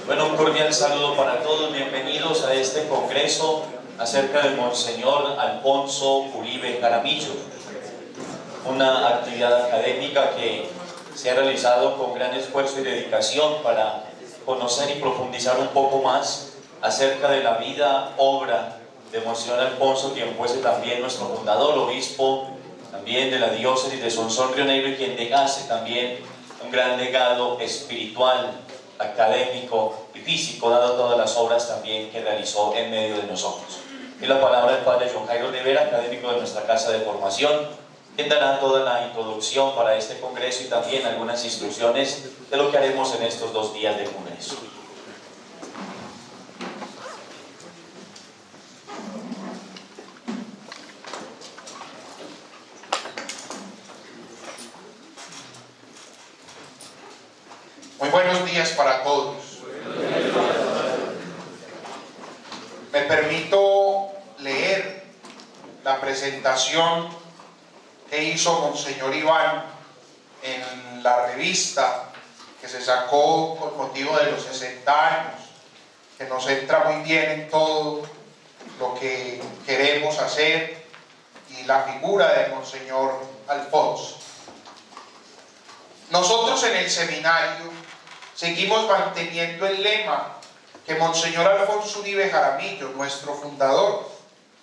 Bueno, un cordial saludo para todos, bienvenidos a este congreso acerca del Monseñor Alfonso Uribe Jaramillo, una actividad académica que se ha realizado con gran esfuerzo y dedicación para conocer y profundizar un poco más acerca de la vida, obra de Monseñor Alfonso, quien fuese también nuestro fundador, obispo también de la diócesis de Sonsón Río Negro, y quien dejase también un gran legado espiritual, académico y físico, dado todas las obras también que realizó en medio de nosotros. Y la palabra del Padre John Jairo Rivera, académico de nuestra casa de formación, quien dará toda la introducción para este congreso y también algunas instrucciones de lo que haremos en estos 2 días de congreso. Muy buenos días para todos. Me permito leer la presentación que hizo Monseñor Iván en la revista que se sacó con motivo de los 60 años, que nos entra muy bien en todo lo que queremos hacer y la figura de Monseñor Alfonso. Nosotros en el seminario seguimos manteniendo el lema que Monseñor Alfonso Uribe Jaramillo, nuestro fundador,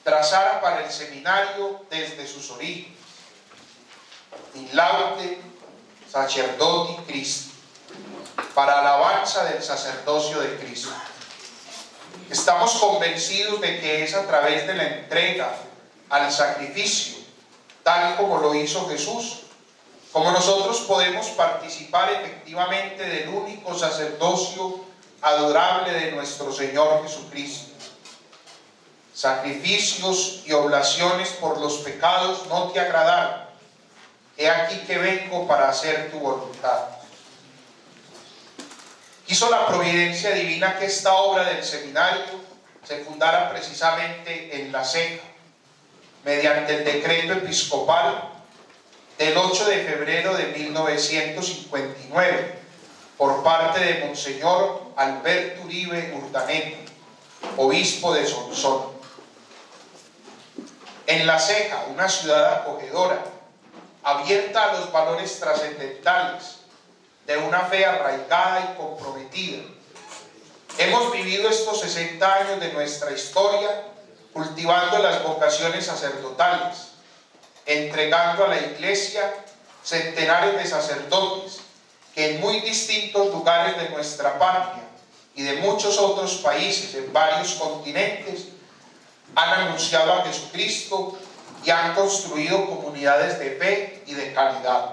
trazara para el seminario desde sus orígenes: In laude sacerdoti Christi, para alabanza del sacerdocio de Cristo. Estamos convencidos de que es a través de la entrega al sacrificio, tal como lo hizo Jesús, como nosotros podemos participar efectivamente del único sacerdocio adorable de nuestro Señor Jesucristo. Sacrificios y oblaciones por los pecados no te agradaron. He aquí que vengo para hacer tu voluntad. Quiso la providencia divina que esta obra del seminario se fundara precisamente en La Ceja, mediante el decreto episcopal del 8 de febrero de 1959, por parte de Monseñor Alberto Uribe Urdaneta, obispo de Sonsón. En La Ceja, una ciudad acogedora, abierta a los valores trascendentales de una fe arraigada y comprometida, hemos vivido estos 60 años de nuestra historia cultivando las vocaciones sacerdotales, entregando a la Iglesia centenares de sacerdotes que en muy distintos lugares de nuestra patria y de muchos otros países en varios continentes han anunciado a Jesucristo y han construido comunidades de fe y de calidad.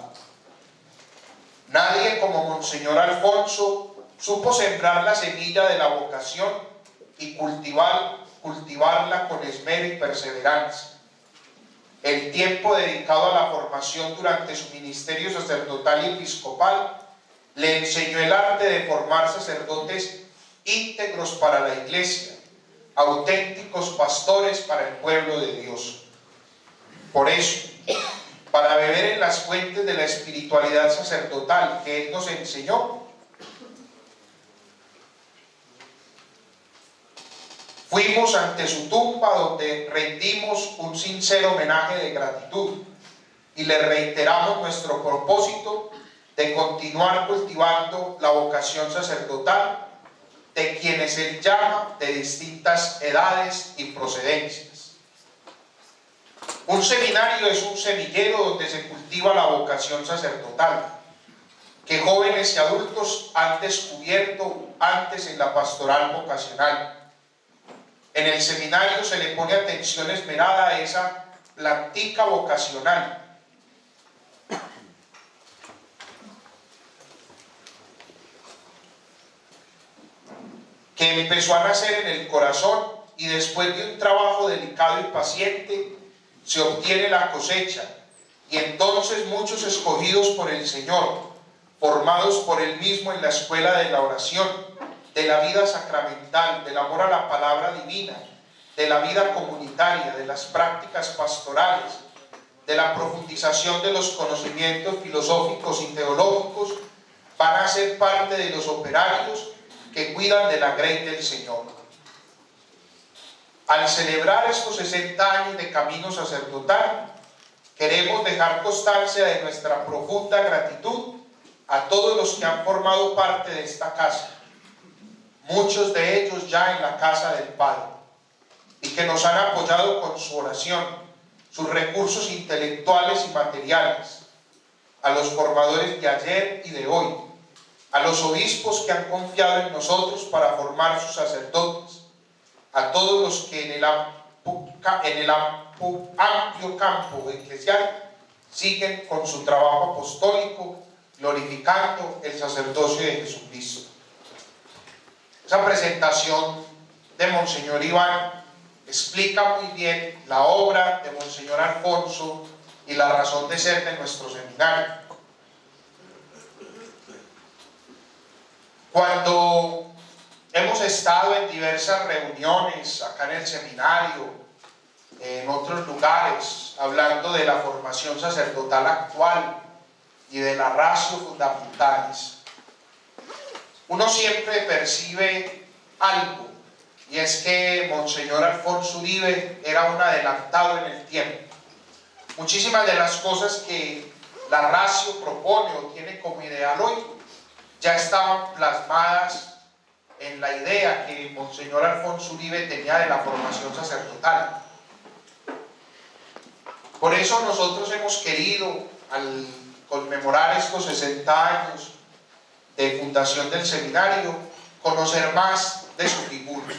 Nadie como Monseñor Alfonso supo sembrar la semilla de la vocación y cultivarla con esmero y perseverancia. El tiempo dedicado a la formación durante su ministerio sacerdotal y episcopal le enseñó el arte de formar sacerdotes íntegros para la Iglesia, auténticos pastores para el pueblo de Dios. Por eso, para beber en las fuentes de la espiritualidad sacerdotal que Él nos enseñó, fuimos ante su tumba, donde rendimos un sincero homenaje de gratitud y le reiteramos nuestro propósito de continuar cultivando la vocación sacerdotal de quienes Él llama de distintas edades y procedencias. Un seminario es un semillero donde se cultiva la vocación sacerdotal, que jóvenes y adultos han descubierto antes en la pastoral vocacional. En el seminario se le pone atención esmerada a esa plantica vocacional que empezó a nacer en el corazón, y después de un trabajo delicado y paciente se obtiene la cosecha, y entonces muchos escogidos por el Señor, formados por Él mismo en la escuela de la oración, de la vida sacramental, del amor a la palabra divina, de la vida comunitaria, de las prácticas pastorales, de la profundización de los conocimientos filosóficos y teológicos, van a ser parte de los operarios que cuidan de la grey del Señor. Al celebrar estos 60 años de camino sacerdotal, queremos dejar constancia de nuestra profunda gratitud a todos los que han formado parte de esta casa, muchos de ellos ya en la casa del Padre, y que nos han apoyado con su oración, sus recursos intelectuales y materiales, a los formadores de ayer y de hoy, a los obispos que han confiado en nosotros para formar sus sacerdotes, a todos los que en el amplio campo eclesial siguen con su trabajo apostólico, glorificando el sacerdocio de Jesucristo. Esa presentación de Monseñor Iván explica muy bien la obra de Monseñor Alfonso y la razón de ser de nuestro seminario. Cuando hemos estado en diversas reuniones acá en el seminario, en otros lugares, hablando de la formación sacerdotal actual y de la ratio fundamentalis, uno siempre percibe algo, y es que Monseñor Alfonso Uribe era un adelantado en el tiempo. Muchísimas de las cosas que la ratio propone o tiene como ideal hoy ya estaban plasmadas en la idea que Monseñor Alfonso Uribe tenía de la formación sacerdotal. Por eso nosotros hemos querido, al conmemorar estos 60 años de fundación del seminario, conocer más de su figura.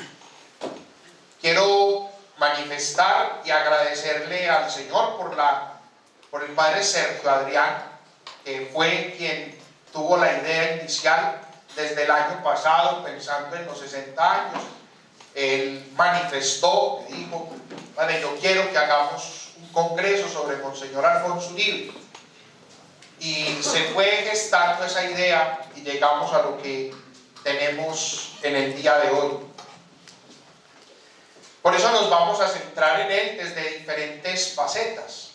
Quiero manifestar y agradecerle al Señor por el Padre Sergio Adrián, que fue quien tuvo la idea inicial desde el año pasado, pensando en los 60 años. Él manifestó, me dijo: Padre, yo quiero que hagamos un congreso sobre Monseñor Alfonso Uribe. Y se fue gestando esa idea y llegamos a lo que tenemos en el día de hoy. Por eso nos vamos a centrar en él desde diferentes facetas.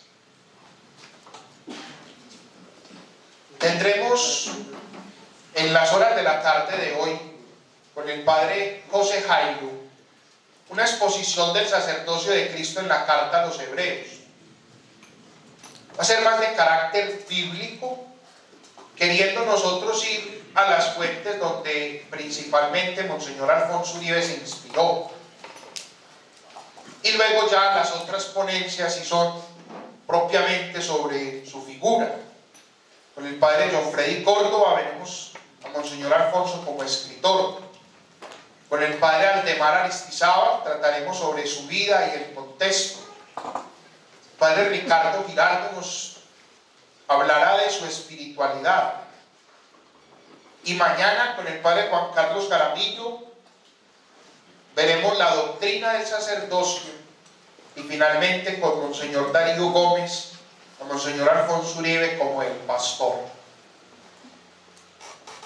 Tendremos en las horas de la tarde de hoy, con el Padre José Jairo, una exposición del sacerdocio de Cristo en la carta a los Hebreos. Va a ser más de carácter bíblico, queriendo nosotros ir a las fuentes donde principalmente Monseñor Alfonso Uribe se inspiró. Y luego ya las otras ponencias sí son propiamente sobre su figura. Con el Padre John Freddy Córdoba veremos a Monseñor Alfonso como escritor. Con el Padre Aldemar Aristizábal trataremos sobre su vida y el contexto. El Padre Ricardo Giraldo nos hablará de su espiritualidad. Y mañana con el Padre Juan Carlos Jaramillo veremos la doctrina del sacerdocio, y finalmente con Monseñor Darío Gómez, a Monseñor Alfonso Uribe como el pastor.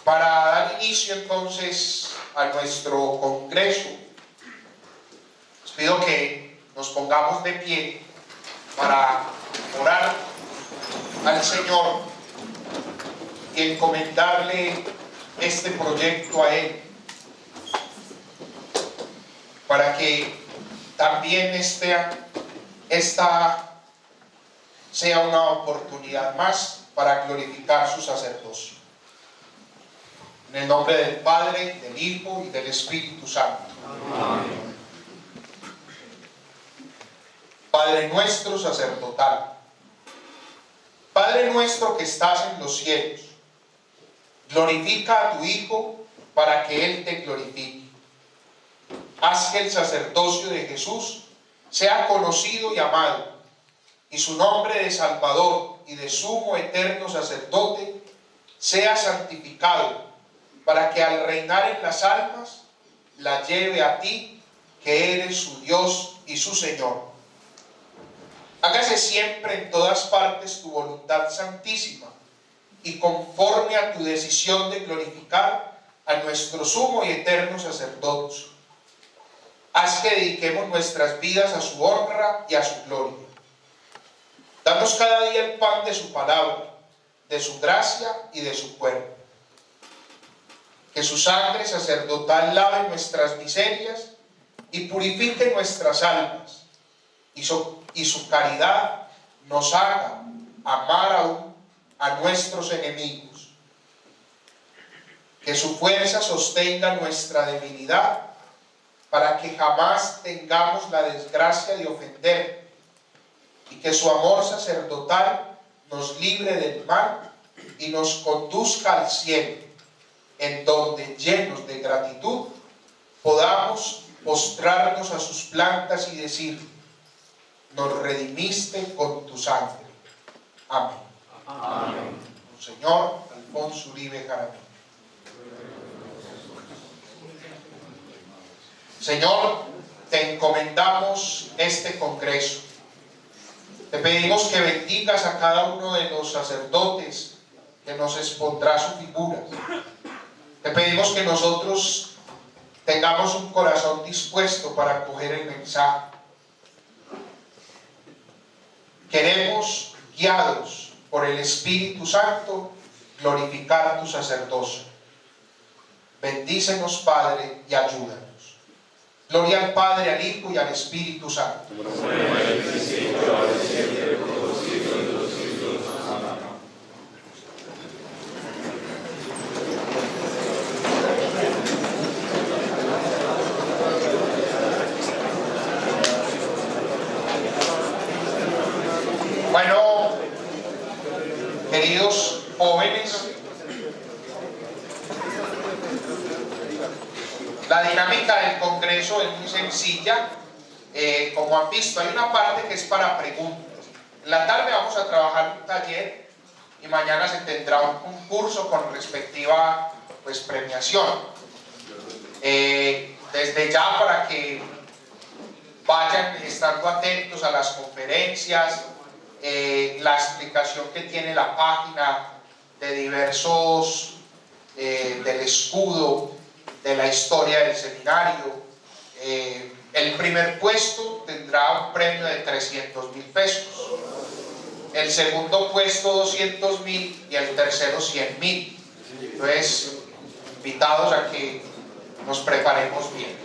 Para dar inicio entonces a nuestro congreso, les pido que nos pongamos de pie para orar al Señor y encomendarle este proyecto a Él, para que también esta sea una oportunidad más para glorificar su sacerdocio. En el nombre del Padre, del Hijo y del Espíritu Santo. Amén. Padre nuestro sacerdotal, Padre nuestro que estás en los cielos, glorifica a tu Hijo para que Él te glorifique. Haz que el sacerdocio de Jesús sea conocido y amado, y su nombre de Salvador y de sumo eterno sacerdote sea santificado, para que al reinar en las almas la lleve a ti, que eres su Dios y su Señor. Hágase siempre en todas partes tu voluntad santísima, y conforme a tu decisión de glorificar a nuestro sumo y eterno sacerdote, haz que dediquemos nuestras vidas a su honra y a su gloria. Danos cada día el pan de su palabra, de su gracia y de su cuerpo. Que Que su sangre sacerdotal lave nuestras miserias y purifique nuestras almas, y su caridad nos haga amar aún a nuestros enemigos. Que su fuerza sostenga nuestra debilidad, para que jamás tengamos la desgracia de ofender, y que su amor sacerdotal nos libre del mal y nos conduzca al cielo, en donde, llenos de gratitud, podamos postrarnos a sus plantas y decir: nos redimiste con tu sangre. Amén. Amén. Señor Alfonso Uribe Jaramillo. Señor, te encomendamos este congreso. Te pedimos que bendigas a cada uno de los sacerdotes que nos expondrá su figura. Te pedimos que nosotros tengamos un corazón dispuesto para acoger el mensaje. Queremos, guiados por el Espíritu Santo, glorificar tu sacerdocio. Bendícenos, Padre, y ayúdanos. Gloria al Padre, al Hijo y al Espíritu Santo. Bueno, queridos jóvenes, la dinámica del Congreso es muy sencilla. Como han visto, hay una parte que es para preguntas. En la tarde vamos a trabajar un taller y mañana se tendrá un concurso con respectiva premiación. Desde ya, para que vayan estando atentos a las conferencias, la explicación que tiene la página de diversos, del escudo, de la historia del seminario. El primer puesto tendrá un premio de 300,000 pesos, el segundo puesto 200,000 y el tercero 100,000. Entonces, invitados a que nos preparemos bien.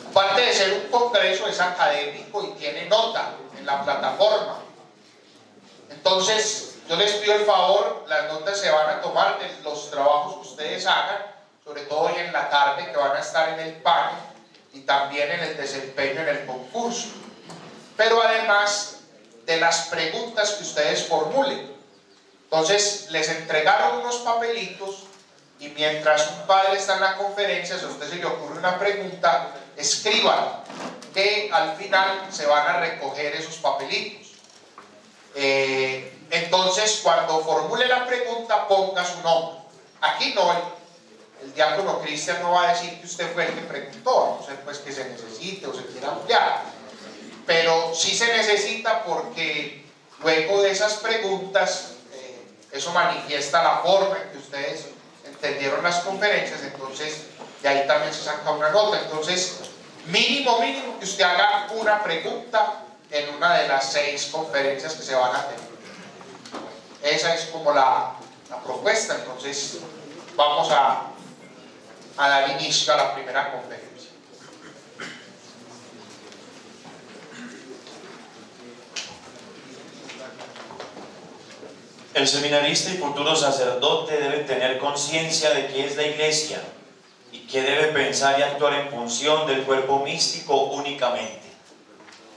Aparte de ser un congreso, es académico y tiene nota en la plataforma. Entonces, yo les pido el favor, las notas se van a tomar de los trabajos que ustedes hagan, sobre todo hoy en la tarde, que van a estar en el panel y también en el desempeño en el concurso. Pero además de las preguntas que ustedes formulen. Entonces, les entregaron unos papelitos y mientras un padre está en la conferencia, si a usted se le ocurre una pregunta, escríbala, que al final se van a recoger esos papelitos. Entonces, cuando formule la pregunta, ponga su nombre. Aquí no, el diácono Cristian no va a decir que usted fue el que preguntó, no sé pues que se necesite o se quiera ampliar, pero sí se necesita porque luego de esas preguntas, eso manifiesta la forma en que ustedes entendieron las conferencias. Entonces de ahí también se saca una nota. Entonces, mínimo que usted haga una pregunta en una de las 6 conferencias que se van a tener. Esa es como la propuesta. Entonces vamos a dar inicio a la primera conferencia. El seminarista y futuro sacerdote debe tener conciencia de qué es la Iglesia y que debe pensar y actuar en función del cuerpo místico únicamente.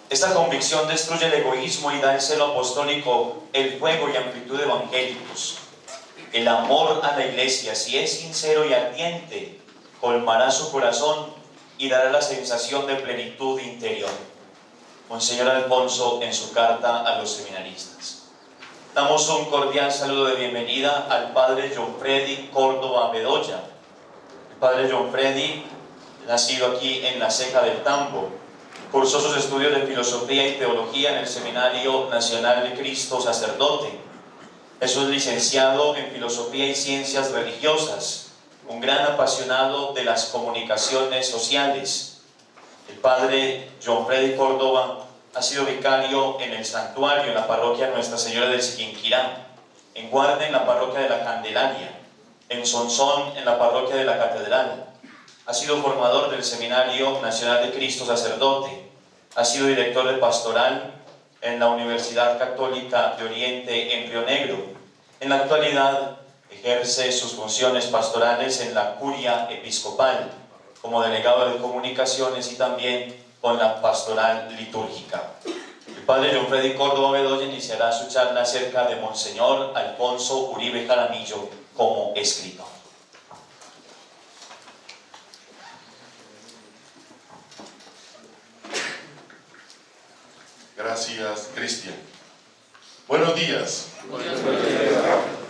Esta convicción destruye el egoísmo y da el celo apostólico, el fuego y amplitud evangélicos. El amor a la Iglesia, si es sincero y ardiente, colmará su corazón y dará la sensación de plenitud interior. Monseñor Alfonso, en su carta a los seminaristas. Damos un cordial saludo de bienvenida al Padre John Freddy Córdoba Bedoya. El Padre John Freddy, nacido aquí en la Ceja del Tambo, cursó sus estudios de Filosofía y Teología en el Seminario Nacional de Cristo Sacerdote. Es un licenciado en Filosofía y Ciencias Religiosas, un gran apasionado de las comunicaciones sociales. El Padre John Freddy Córdoba ha sido vicario en el santuario, en la parroquia Nuestra Señora del Siquinquirá, en guardia en la parroquia de la Candelaria, en Sonsón, en la parroquia de la Catedral. Ha sido formador del Seminario Nacional de Cristo Sacerdote. Ha sido director de pastoral en la Universidad Católica de Oriente en Río Negro. En la actualidad ejerce sus funciones pastorales en la Curia Episcopal, como delegado de comunicaciones y también con la pastoral litúrgica. El padre John Freddy Córdoba Bedoya iniciará su charla acerca de Monseñor Alfonso Uribe Jaramillo como escritor. Gracias, Cristian. Buenos días.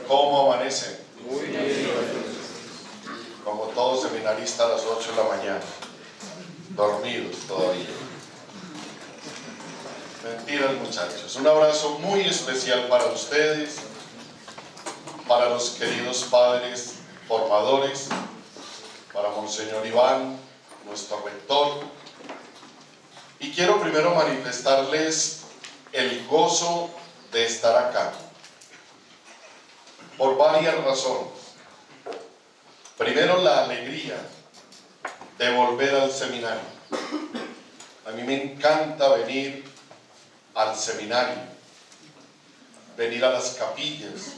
¿Cómo amanecen? Muy bien. Como todo seminarista a las 8 de la mañana. Dormidos todavía. Mentiras, muchachos. Un abrazo muy especial para ustedes, para los queridos padres formadores, para Monseñor Iván, nuestro rector. Y quiero primero manifestarles el gozo de estar acá, por varias razones. Primero, la alegría de volver al seminario. A mí me encanta venir al seminario, venir a las capillas,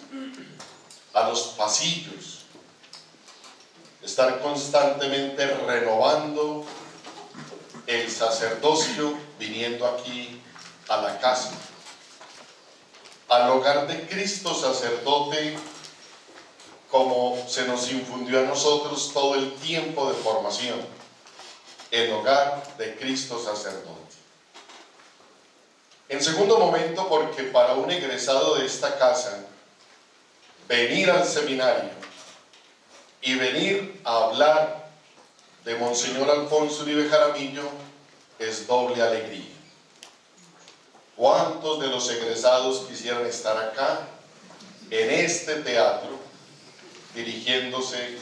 a los pasillos, estar constantemente renovando el sacerdocio, viniendo aquí a la casa, al hogar de Cristo sacerdote, como se nos infundió a nosotros todo el tiempo de formación, el hogar de Cristo sacerdote. En segundo momento, porque para un egresado de esta casa, venir al seminario y venir a hablar de Monseñor Alfonso Uribe Jaramillo es doble alegría. ¿Cuántos de los egresados quisieran estar acá, en este teatro, dirigiéndose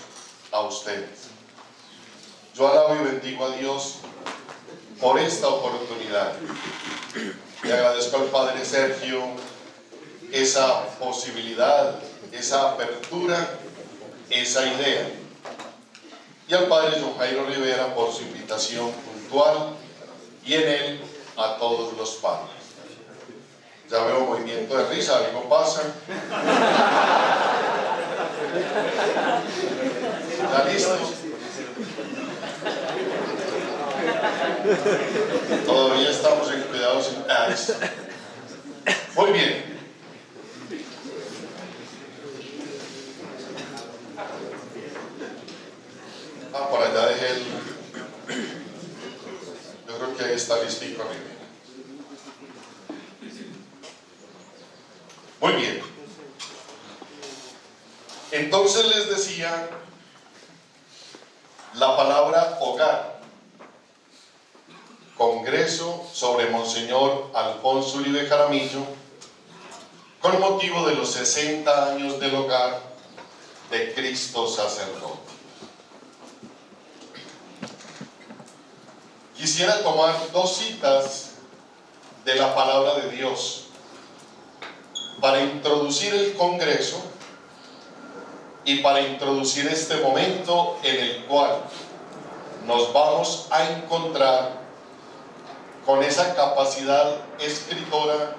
a ustedes? Yo alabo y bendigo a Dios por esta oportunidad. Le agradezco al Padre Sergio esa posibilidad, esa apertura, esa idea. Y al Padre John Jairo Rivera por su invitación puntual y en él a todos los padres. Ya veo movimiento de risa, algo pasa. ¿Ya listos? Todavía estamos en cuidados intensivos. Muy bien. Por allá dejé el... Yo creo que ahí está listico arriba. Muy bien. Entonces les decía la palabra hogar. Congreso sobre Monseñor Alfonso Uribe Jaramillo con motivo de los 60 años del hogar de Cristo sacerdote. Quisiera tomar dos citas de la palabra de Dios para introducir el Congreso y para introducir este momento en el cual nos vamos a encontrar con esa capacidad escritora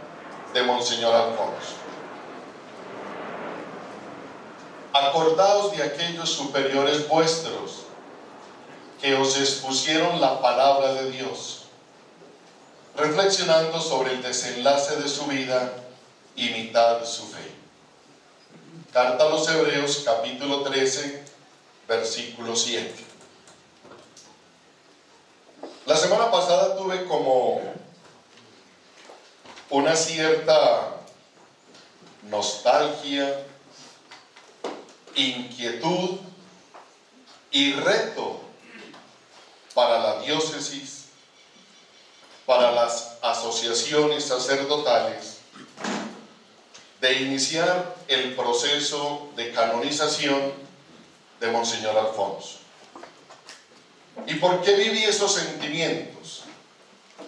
de Monseñor Alfonso. Acordaos de aquellos superiores vuestros que os expusieron la palabra de Dios, reflexionando sobre el desenlace de su vida, imitad su fe. Carta a los Hebreos, capítulo 13, versículo 7. La semana pasada tuve como una cierta nostalgia, inquietud y reto para la diócesis, para las asociaciones sacerdotales, de iniciar el proceso de canonización de Monseñor Alfonso. ¿Y por qué viví esos sentimientos?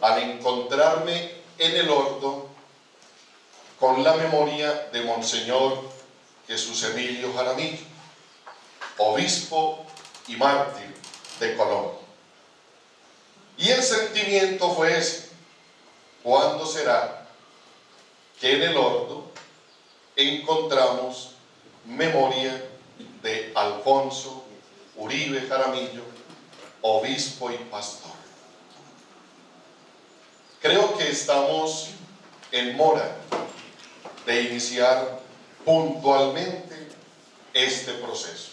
Al encontrarme en el ordo con la memoria de Monseñor Jesús Emilio Jaramillo, obispo y mártir de Colombia. Y el sentimiento fue ese: ¿cuándo será que en el ordo encontramos memoria de Alfonso Uribe Jaramillo, obispo y pastor? Creo que estamos en mora de iniciar puntualmente este proceso,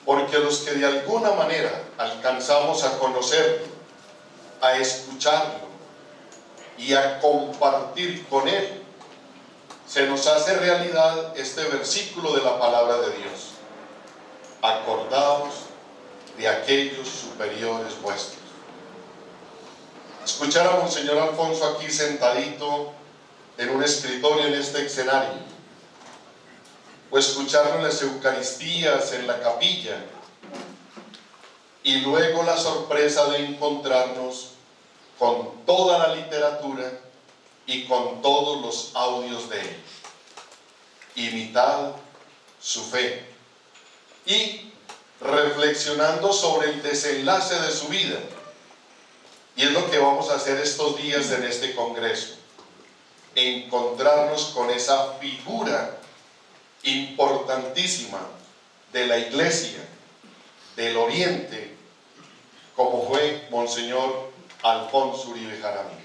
porque los que de alguna manera alcanzamos a conocerlo, a escucharlo y a compartir con él, se nos hace realidad este versículo de la palabra de Dios: acordaos de aquellos superiores vuestros. Escuchar a Monseñor Alfonso aquí sentadito en un escritorio en este escenario, o escucharlo en las Eucaristías en la capilla, y luego la sorpresa de encontrarnos con toda la literatura y con todos los audios de él. Imitad su fe, y reflexionando sobre el desenlace de su vida. Y es lo que vamos a hacer estos días en este congreso: encontrarnos con esa figura importantísima de la Iglesia del Oriente, como fue Monseñor Alfonso Uribe Jaramillo.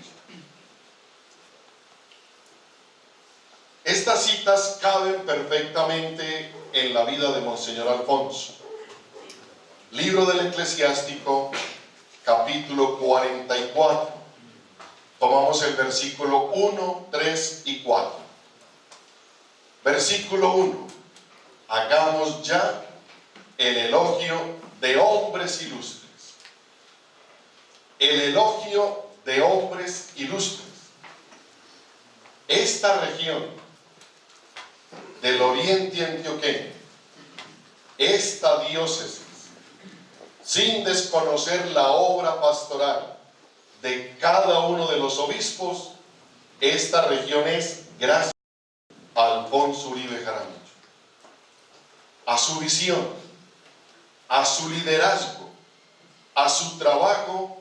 Estas citas caben perfectamente en la vida de Monseñor Alfonso. Libro del Eclesiástico, capítulo 44. Tomamos el versículo 1, 3 y 4. Versículo 1. Hagamos ya el elogio de hombres ilustres. El elogio de hombres ilustres. Esta región del oriente antioqueño, esta diócesis, sin desconocer la obra pastoral de cada uno de los obispos, esta región es gracias a Alfonso Uribe Jaramillo, a su visión, a su liderazgo, a su trabajo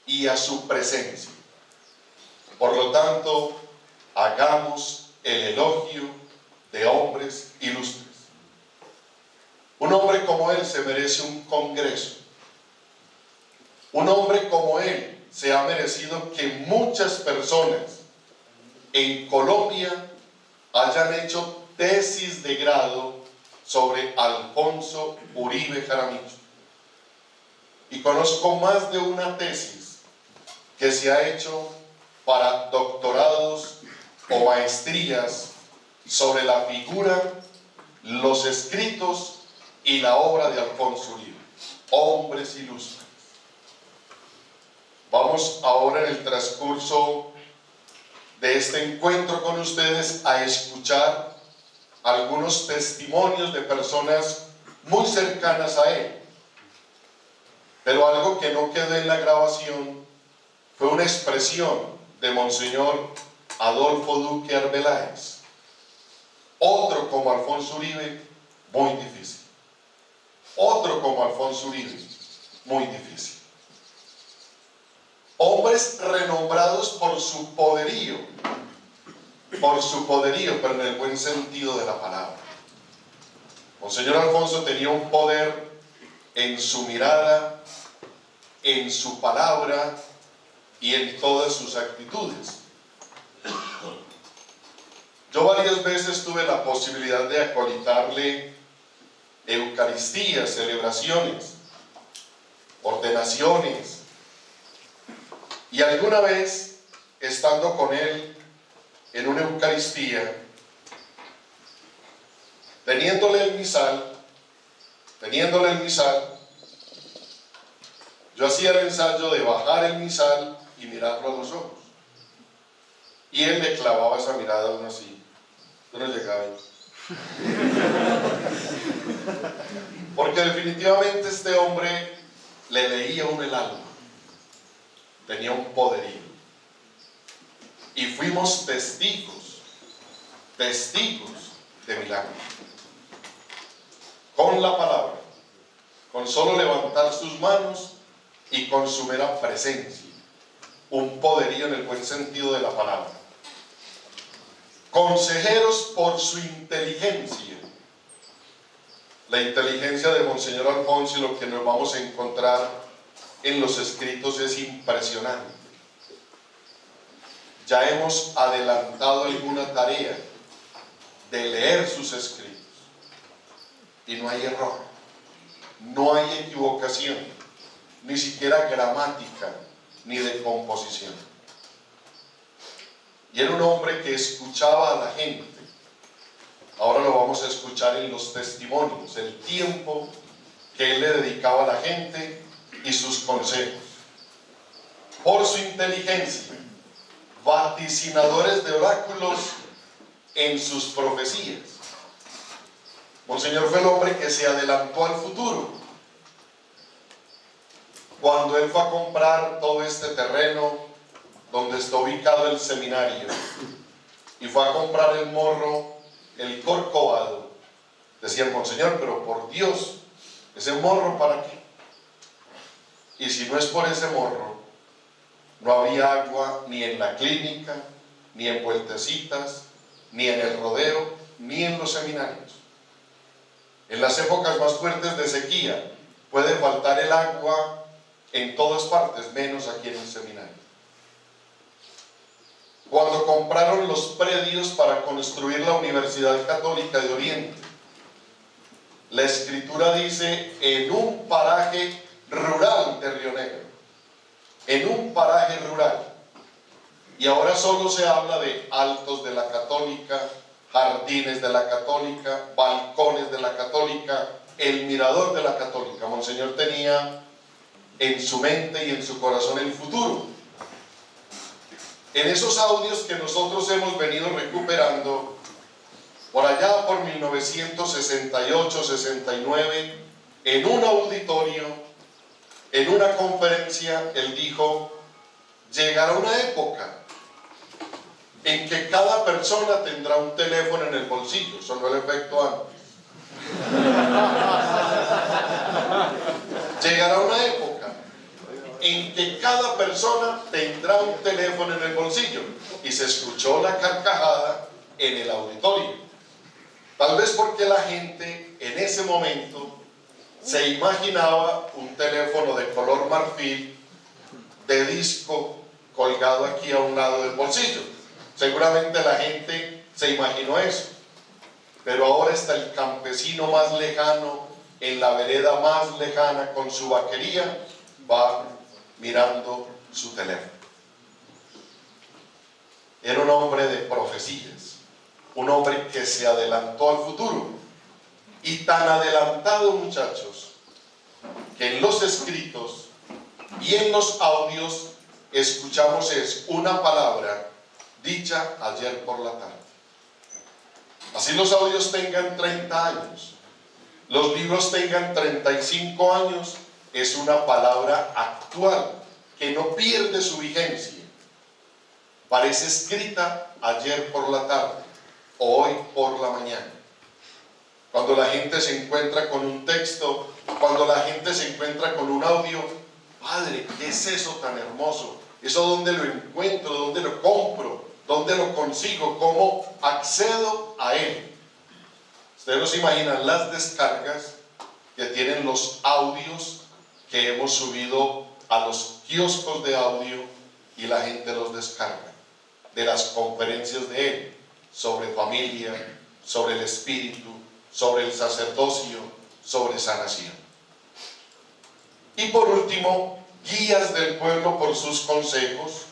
y a su presencia. Por lo tanto, hagamos el elogio de hombres ilustres. Un hombre como él se merece un congreso. Un hombre como él se ha merecido que muchas personas en Colombia hayan hecho tesis de grado sobre Alfonso Uribe Jaramillo. Y conozco más de una tesis que se ha hecho para doctorados o maestrías sobre la figura, los escritos y la obra de Alfonso Uribe. Hombres ilustres. Vamos ahora en el transcurso de este encuentro con ustedes a escuchar algunos testimonios de personas muy cercanas a él. Pero algo que no quedó en la grabación fue una expresión de Monseñor Adolfo Duque Arbeláez. Otro como Alfonso Uribe, muy difícil. Otro como Alfonso Uribe, muy difícil. Hombres renombrados por su poderío, pero en el buen sentido de la palabra. Monseñor Alfonso tenía un poder en su mirada, en su palabra y en todas sus actitudes. Yo varias veces tuve la posibilidad de acolitarle eucaristías, celebraciones, ordenaciones, y alguna vez, estando con él en una Eucaristía, teniéndole el misal, yo hacía el ensayo de bajar el misal y mirarlo a los ojos. Y él le clavaba esa mirada a uno así. Yo no llegaba ahí. Porque definitivamente este hombre le leía a uno el alma. Tenía un poderío. Y fuimos testigos de milagros. con la palabra, con solo levantar sus manos y con su mera presencia, un poderío en el buen sentido de la palabra. Consejeros por su inteligencia. La inteligencia de Monseñor Alfonso y lo que nos vamos a encontrar en los escritos es impresionante. Ya hemos adelantado alguna tarea de leer sus escritos y no hay error, no hay equivocación, ni siquiera gramática ni de composición. Y era un hombre que escuchaba a la gente. Ahora lo vamos a escuchar en los testimonios, el tiempo que él le dedicaba a la gente y sus consejos. Por su inteligencia, vaticinadores de oráculos en sus profecías. Monseñor fue el hombre que se adelantó al futuro. Cuando él fue a comprar todo este terreno donde está ubicado el seminario y fue a comprar el morro, el corcovado, decía Monseñor, pero por Dios, ¿ese morro para qué? Y si no es por ese morro, no había agua ni en la clínica, ni en Puertecitas, ni en el rodeo, ni en los seminarios. En las épocas más fuertes de sequía puede faltar el agua en todas partes, menos aquí en el seminario. Cuando compraron los predios para construir la Universidad Católica de Oriente, la escritura dice en un paraje rural de Río Negro, en un paraje rural, y ahora solo se habla de altos de la Católica, jardines de la Católica, balcones de la Católica, el mirador de la Católica. Monseñor tenía en su mente y en su corazón el futuro. En esos audios que nosotros hemos venido recuperando, por allá por 1968-69, en un auditorio, en una conferencia, él dijo: llegará una época en que cada persona tendrá un teléfono en el bolsillo. Sonó el efecto antes. Llegará una época en que cada persona tendrá un teléfono en el bolsillo. Y se escuchó la carcajada en el auditorio. Tal vez porque la gente en ese momento se imaginaba un teléfono de color marfil, de disco, colgado aquí a un lado del bolsillo. Seguramente la gente se imaginó eso. Pero ahora está el campesino más lejano, en la vereda más lejana, con su vaquería, va mirando su teléfono. Era un hombre de profecías, un hombre que se adelantó al futuro, y tan adelantado, muchachos, que en los escritos y en los audios escuchamos es una palabra dicha ayer por la tarde. Así los audios tengan 30 años, los libros tengan 35 años, es una palabra actual que no pierde su vigencia. Parece escrita ayer por la tarde o hoy por la mañana. Cuando la gente se encuentra con un texto, cuando la gente se encuentra con un audio: Padre, ¿qué es eso tan hermoso? ¿Eso dónde lo encuentro? ¿Dónde lo compro? ¿Dónde lo consigo? ¿Cómo accedo a él? Ustedes no se imaginan las descargas que tienen los audios que hemos subido a los kioscos de audio y la gente los descarga, de las conferencias de él sobre familia, sobre el espíritu, sobre el sacerdocio, sobre sanación. Y por último, guías del pueblo por sus consejos,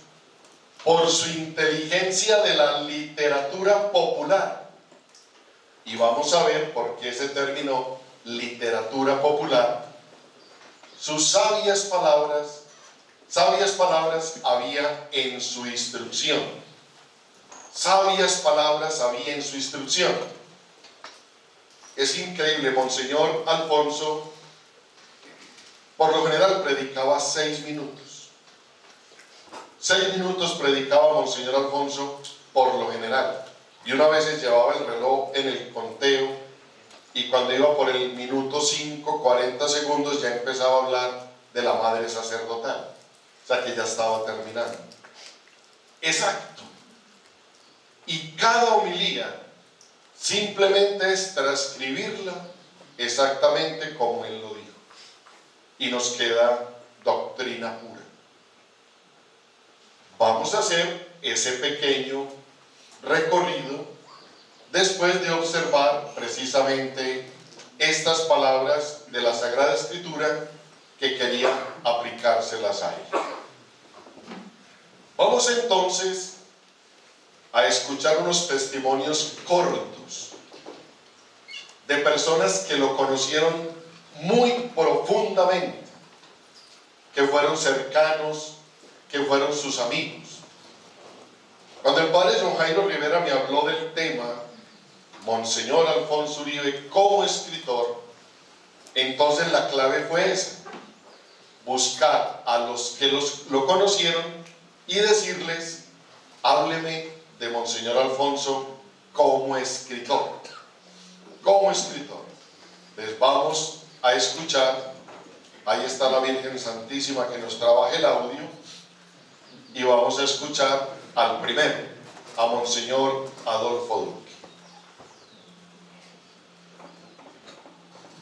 por su inteligencia de la literatura popular. Y vamos a ver por qué se terminó literatura popular. Sus sabias palabras había en su instrucción. Sabias palabras había en su instrucción. Es increíble, Monseñor Alfonso por lo general predicaba 6 minutos. 6 minutos predicaba Monseñor Alfonso por lo general. Y una vez llevaba el reloj en el conteo y cuando iba por el minuto 5, 40 segundos ya empezaba a hablar de la madre sacerdotal. O sea que ya estaba terminando. Exacto. Y cada homilía simplemente es transcribirla exactamente como él lo dijo. Y nos queda doctrina pura. Vamos a hacer ese pequeño recorrido después de observar precisamente estas palabras de la Sagrada Escritura que quería aplicárselas a él. Vamos entonces a escuchar unos testimonios cortos de personas que lo conocieron muy profundamente, que fueron cercanos, que fueron sus amigos. Cuando el padre John Jairo Rivera me habló del tema, Monseñor Alfonso Uribe como escritor, entonces la clave fue esa: buscar a los que lo conocieron y decirles: hábleme de Monseñor Alfonso como escritor. Como escritor. Les vamos a escuchar. Ahí está la Virgen Santísima que nos trabaja el audio. Y vamos a escuchar al primero, a Monseñor Adolfo Duque.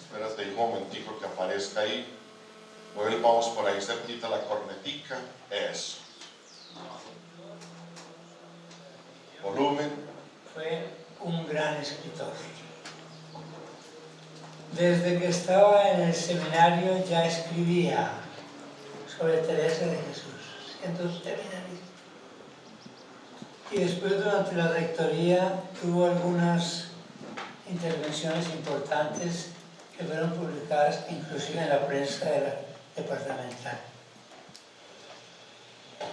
Espérate un momentico que aparezca ahí. Vamos por ahí cerquita la cornetica. Eso. Volumen. Fue un gran escritor. Desde que estaba en el seminario ya escribía sobre Teresa de Jesús, siendo seminarista. Y después, durante la rectoría, tuvo algunas intervenciones importantes que fueron publicadas inclusive en la prensa departamental.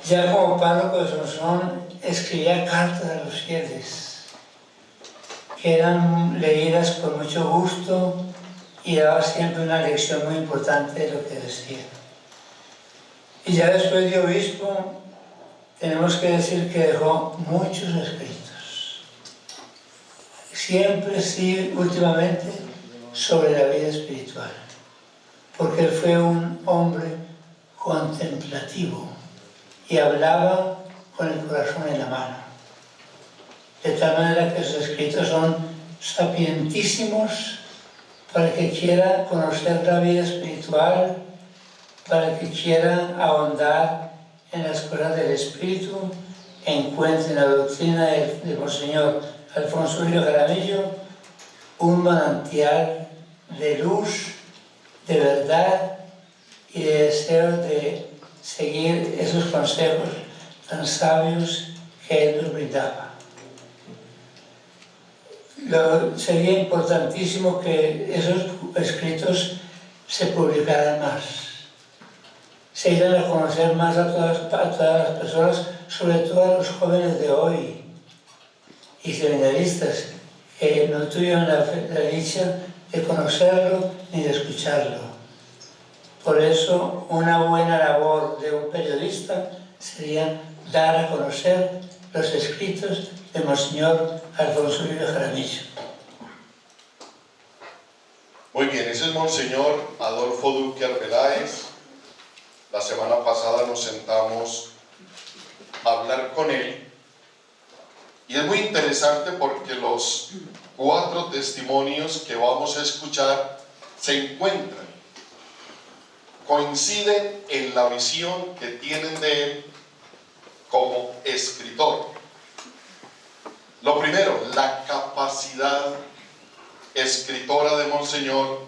Ya como párroco de Sonsón, escribía cartas a los fieles, que eran leídas con mucho gusto y daba siempre una lección muy importante de lo que decía. Y ya después de obispo, tenemos que decir que dejó muchos escritos. Siempre, sí, últimamente, sobre la vida espiritual. Porque él fue un hombre contemplativo y hablaba con el corazón en la mano. De tal manera que sus escritos son sapientísimos para el que quiera conocer la vida espiritual, para el que quiera ahondar en las cosas del Espíritu, encuentre en la doctrina de Monseñor Alfonso Uribe Jaramillo un manantial de luz, de verdad y de deseo de seguir esos consejos tan sabios que él nos brindaba. Sería importantísimo que esos escritos se publicaran más, se dieran a conocer más a todas las personas, sobre todo a los jóvenes de hoy y seminaristas que no tuvieron la dicha de conocerlo ni de escucharlo. Por eso, una buena labor de un periodista sería dar a conocer los escritos de Monseñor Alfonso Uribe Jaramillo. Muy bien, ese es Monseñor Adolfo Duque Arbeláez. La semana pasada nos sentamos a hablar con él y es muy interesante porque los 4 testimonios que vamos a escuchar se encuentran, coinciden en la visión que tienen de él como escritor. Lo primero, la capacidad escritora de Monseñor,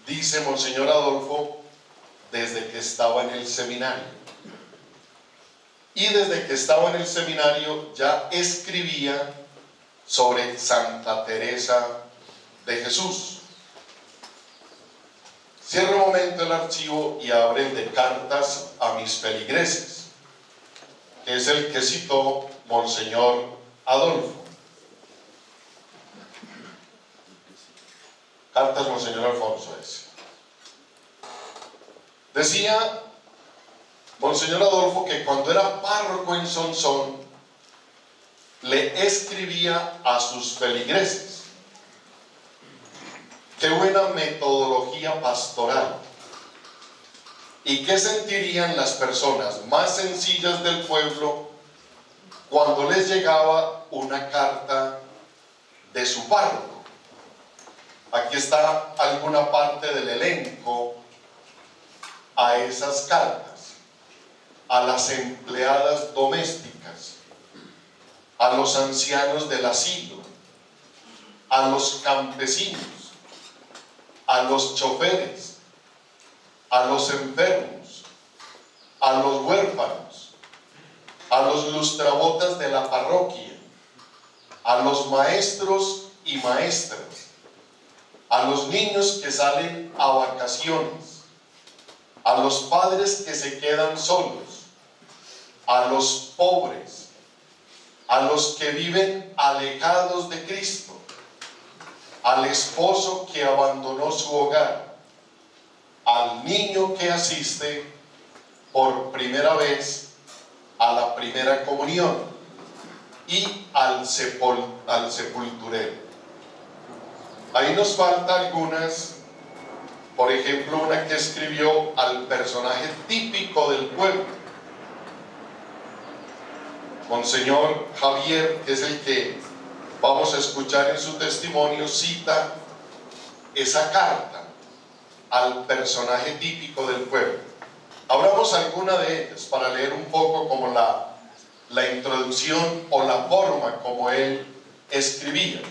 dice Monseñor Adolfo, desde que estaba en el seminario. Y desde que estaba en el seminario ya escribía sobre Santa Teresa de Jesús. Cierra un momento el archivo y abren de Cartas a mis feligreses, que es el que citó Monseñor Adolfo. Cartas Monseñor Alfonso es. Decía Monseñor Adolfo que cuando era párroco en Sonsón le escribía a sus feligreses qué buena metodología pastoral. ¿Y qué sentirían las personas más sencillas del pueblo cuando les llegaba una carta de su párroco? Aquí está alguna parte del elenco a esas cartas: a las empleadas domésticas, a los ancianos del asilo, a los campesinos, a los choferes, a los enfermos, a los huérfanos, a los lustrabotas de la parroquia, a los maestros y maestras, a los niños que salen a vacaciones, a los padres que se quedan solos, a los pobres, a los que viven alejados de Cristo, al esposo que abandonó su hogar, al niño que asiste por primera vez a la primera comunión y al sepulturero. Ahí nos falta algunas, por ejemplo, una que escribió al personaje típico del pueblo. Monseñor Javier, que es el que vamos a escuchar en su testimonio, cita esa carta al personaje típico del pueblo. Abramos alguna de ellas para leer un poco como la introducción o la forma como él escribía.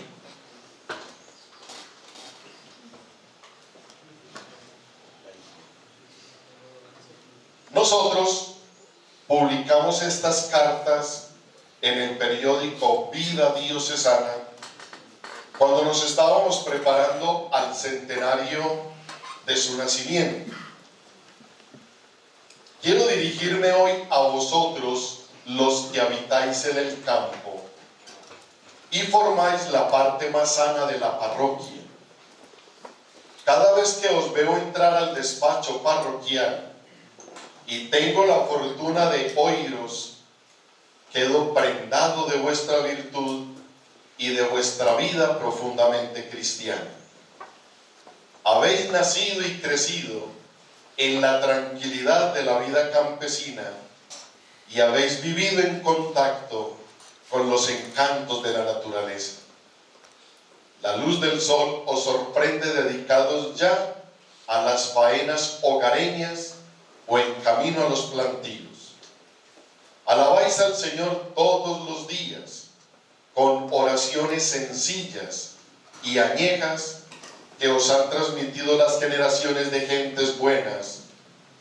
Nosotros publicamos estas cartas en el periódico Vida Diocesana cuando nos estábamos preparando al centenario de su nacimiento. Quiero dirigirme hoy a vosotros, los que habitáis en el campo y formáis la parte más sana de la parroquia. Cada vez que os veo entrar al despacho parroquial y tengo la fortuna de oíros, quedo prendado de vuestra virtud y de vuestra vida profundamente cristiana. Habéis nacido y crecido en la tranquilidad de la vida campesina y habéis vivido en contacto con los encantos de la naturaleza. La luz del sol os sorprende dedicados ya a las faenas hogareñas o en camino a los plantíos. Alabáis al Señor todos los días con oraciones sencillas y añejas que os han transmitido las generaciones de gentes buenas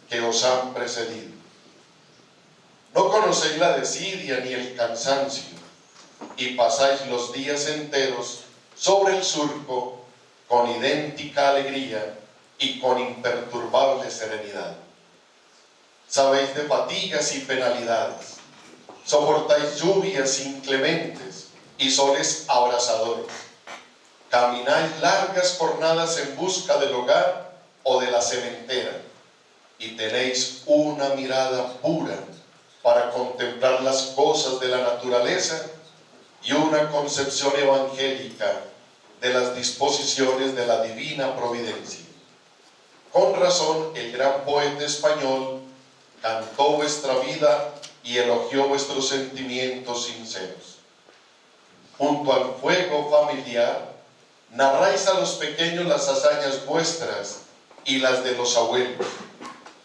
que os han precedido. No conocéis la desidia ni el cansancio y pasáis los días enteros sobre el surco con idéntica alegría y con imperturbable serenidad. Sabéis de fatigas y penalidades, soportáis lluvias inclementes y soles abrasadores, camináis largas jornadas en busca del hogar o de la sementera y tenéis una mirada pura para contemplar las cosas de la naturaleza y una concepción evangélica de las disposiciones de la divina providencia. Con razón, el gran poeta español cantó vuestra vida y elogió vuestros sentimientos sinceros. Junto al fuego familiar, narráis a los pequeños las hazañas vuestras y las de los abuelos,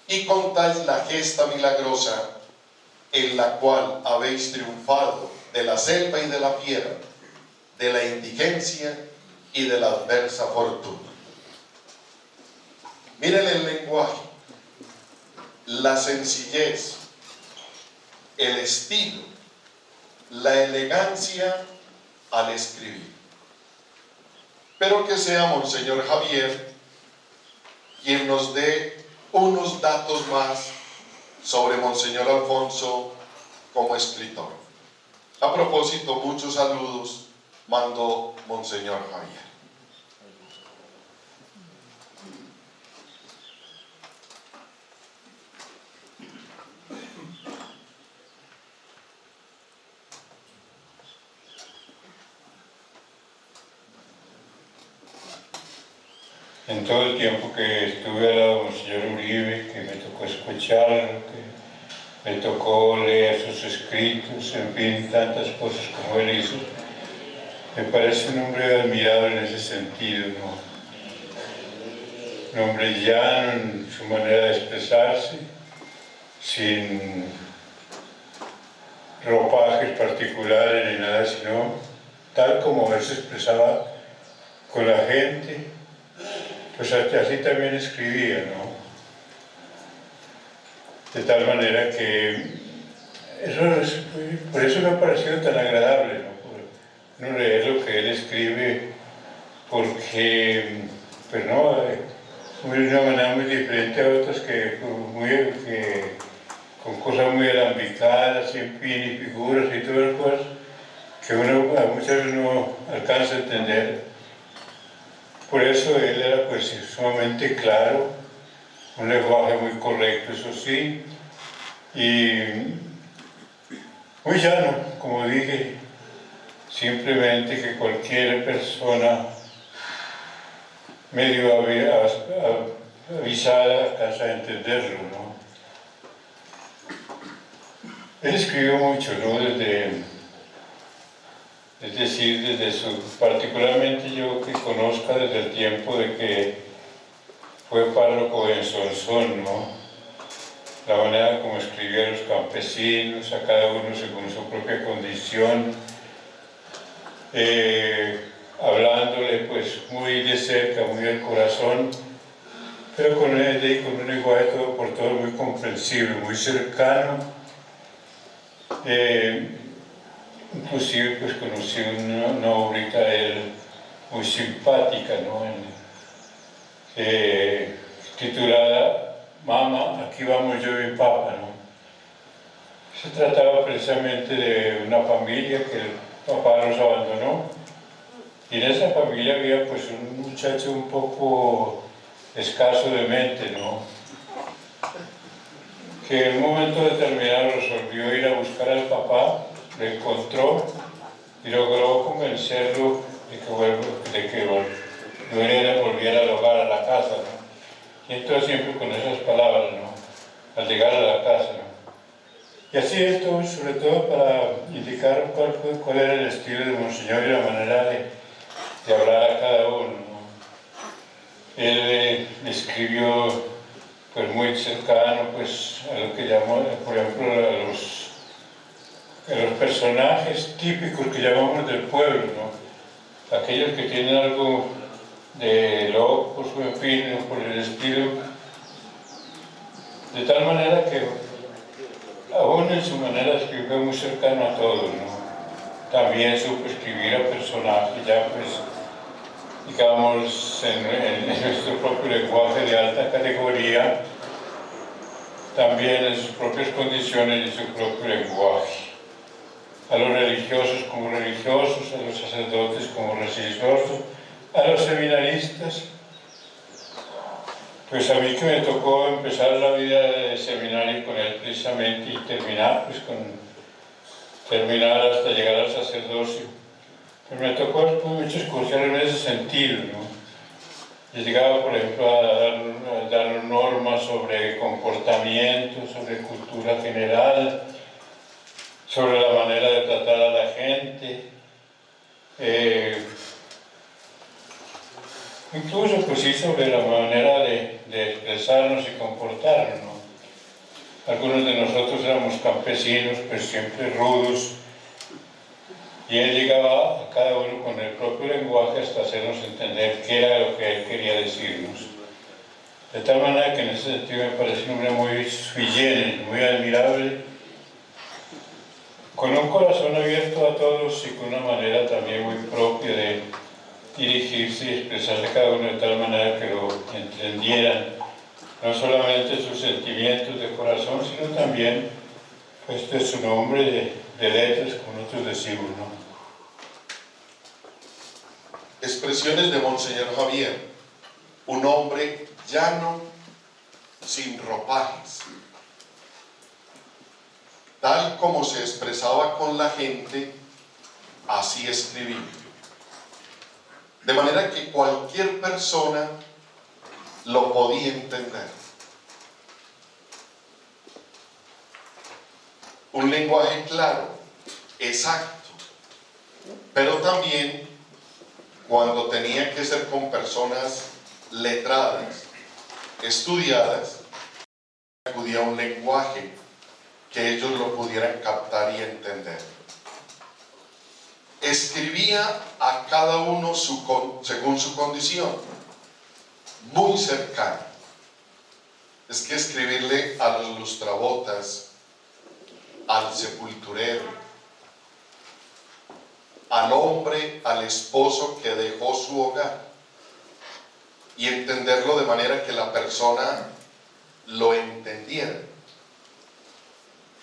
y contáis la gesta milagrosa en la cual habéis triunfado de la selva y de la fiera, de la indigencia y de la adversa fortuna. Miren el lenguaje, la sencillez, el estilo, la elegancia al escribir. Pero que sea Monseñor Javier quien nos dé unos datos más sobre Monseñor Alfonso como escritor. A propósito, muchos saludos mando Monseñor Javier. en todo el tiempo que estuve al lado de Monseñor Uribe, que me tocó escucharlo, que me tocó leer sus escritos, en fin, tantas cosas como él hizo. Me parece un hombre admirable en ese sentido, ¿no? Un hombre llano en su manera de expresarse, sin ropajes particulares ni nada, sino tal como él se expresaba con la gente, pues así también escribía, ¿no? De tal manera que por eso me ha parecido tan agradable, ¿no? No leer lo que él escribe, porque, pues no, de una manera muy diferente a otras que con cosas muy alambicadas, en fin, y figuras y todas las cosas que uno a muchas veces no alcanza a entender. Por eso él era pues sumamente claro, un lenguaje muy correcto, eso sí, y muy llano, como dije, simplemente que cualquier persona medio avisada alcanza a entenderlo, ¿no? Él escribió mucho, ¿no? Particularmente yo que conozca desde el tiempo de que fue párroco en Sonsón, ¿no? La manera como escribía a los campesinos, a cada uno según su propia condición, hablándole pues muy de cerca, muy del corazón, pero con un lenguaje todo por todo muy comprensible, muy cercano. Inclusive pues conocí una obrita de él muy simpática, ¿no? Titulada Mama, aquí vamos yo y Papa, ¿no? Se trataba precisamente de una familia que el papá los abandonó, y en esa familia había pues un muchacho un poco escaso de mente, ¿no? Que en un momento determinado resolvió ir a buscar al papá, lo encontró y logró convencerlo de que volviera al hogar, a la casa, ¿no? Y entonces siempre con esas palabras, ¿no? Al llegar a la casa, ¿no? Y así esto, sobre todo para indicar cuál era el estilo de Monseñor y la manera de hablar a cada uno, ¿no? Él escribió pues muy cercano pues a lo que llamó, por ejemplo, a los personajes típicos que llamamos del pueblo, ¿no? Aquellos que tienen algo de locos o en fin, por el estilo, de tal manera que aún en su manera de escribir fue muy cercano a todos, ¿no? También supo escribir a personajes ya pues, digamos, en nuestro propio lenguaje de alta categoría, también en sus propias condiciones y su propio lenguaje. A los religiosos como religiosos, a los sacerdotes como religiosos, a los seminaristas. Pues a mí que me tocó empezar la vida de seminario con él precisamente y terminar hasta llegar al sacerdocio. Pues me tocó mucho escuchar en ese sentido, ¿no? Y llegaba, por ejemplo, a dar normas sobre comportamiento, sobre cultura general, sobre la manera de tratar a la gente, incluso pues sí sobre la manera de expresarnos y comportarnos, ¿no? Algunos de nosotros éramos campesinos, pues siempre rudos, y él llegaba a cada uno con el propio lenguaje hasta hacernos entender qué era lo que él quería decirnos. De tal manera que en ese sentido me parece un hombre muy sui generis, muy admirable, con un corazón abierto a todos y con una manera también muy propia de dirigirse y expresarse cada uno de tal manera que lo entendieran, no solamente sus sentimientos de corazón, sino también pues, de su nombre de letras, como nosotros decimos, ¿no? Expresiones de Monseñor Javier, un hombre llano, sin ropajes. Tal como se expresaba con la gente, así escribía. De manera que cualquier persona lo podía entender. Un lenguaje claro, exacto, pero también cuando tenía que ser con personas letradas, estudiadas, acudía a un lenguaje que ellos lo pudieran captar y entender. Escribía a cada uno según su condición, muy cercano. Es que escribirle a los lustrabotas, al sepulturero, al hombre, al esposo que dejó su hogar, y entenderlo de manera que la persona lo entendiera.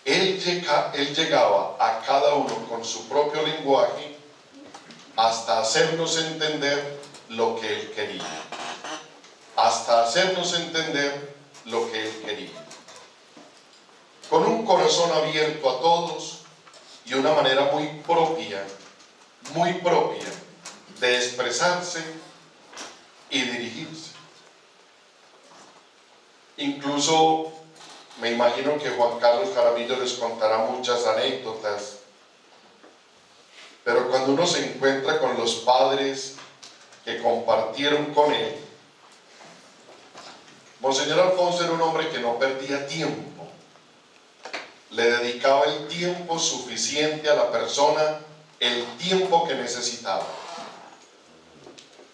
Él llegaba a cada uno con su propio lenguaje hasta hacernos entender lo que él quería. Hasta hacernos entender lo que él quería. Con un corazón abierto a todos y una manera muy propia de expresarse y dirigirse. Incluso me imagino que Juan Carlos Jaramillo les contará muchas anécdotas, pero cuando uno se encuentra con los padres que compartieron con él, Monseñor Alfonso era un hombre que no perdía tiempo, le dedicaba el tiempo suficiente a la persona, el tiempo que necesitaba,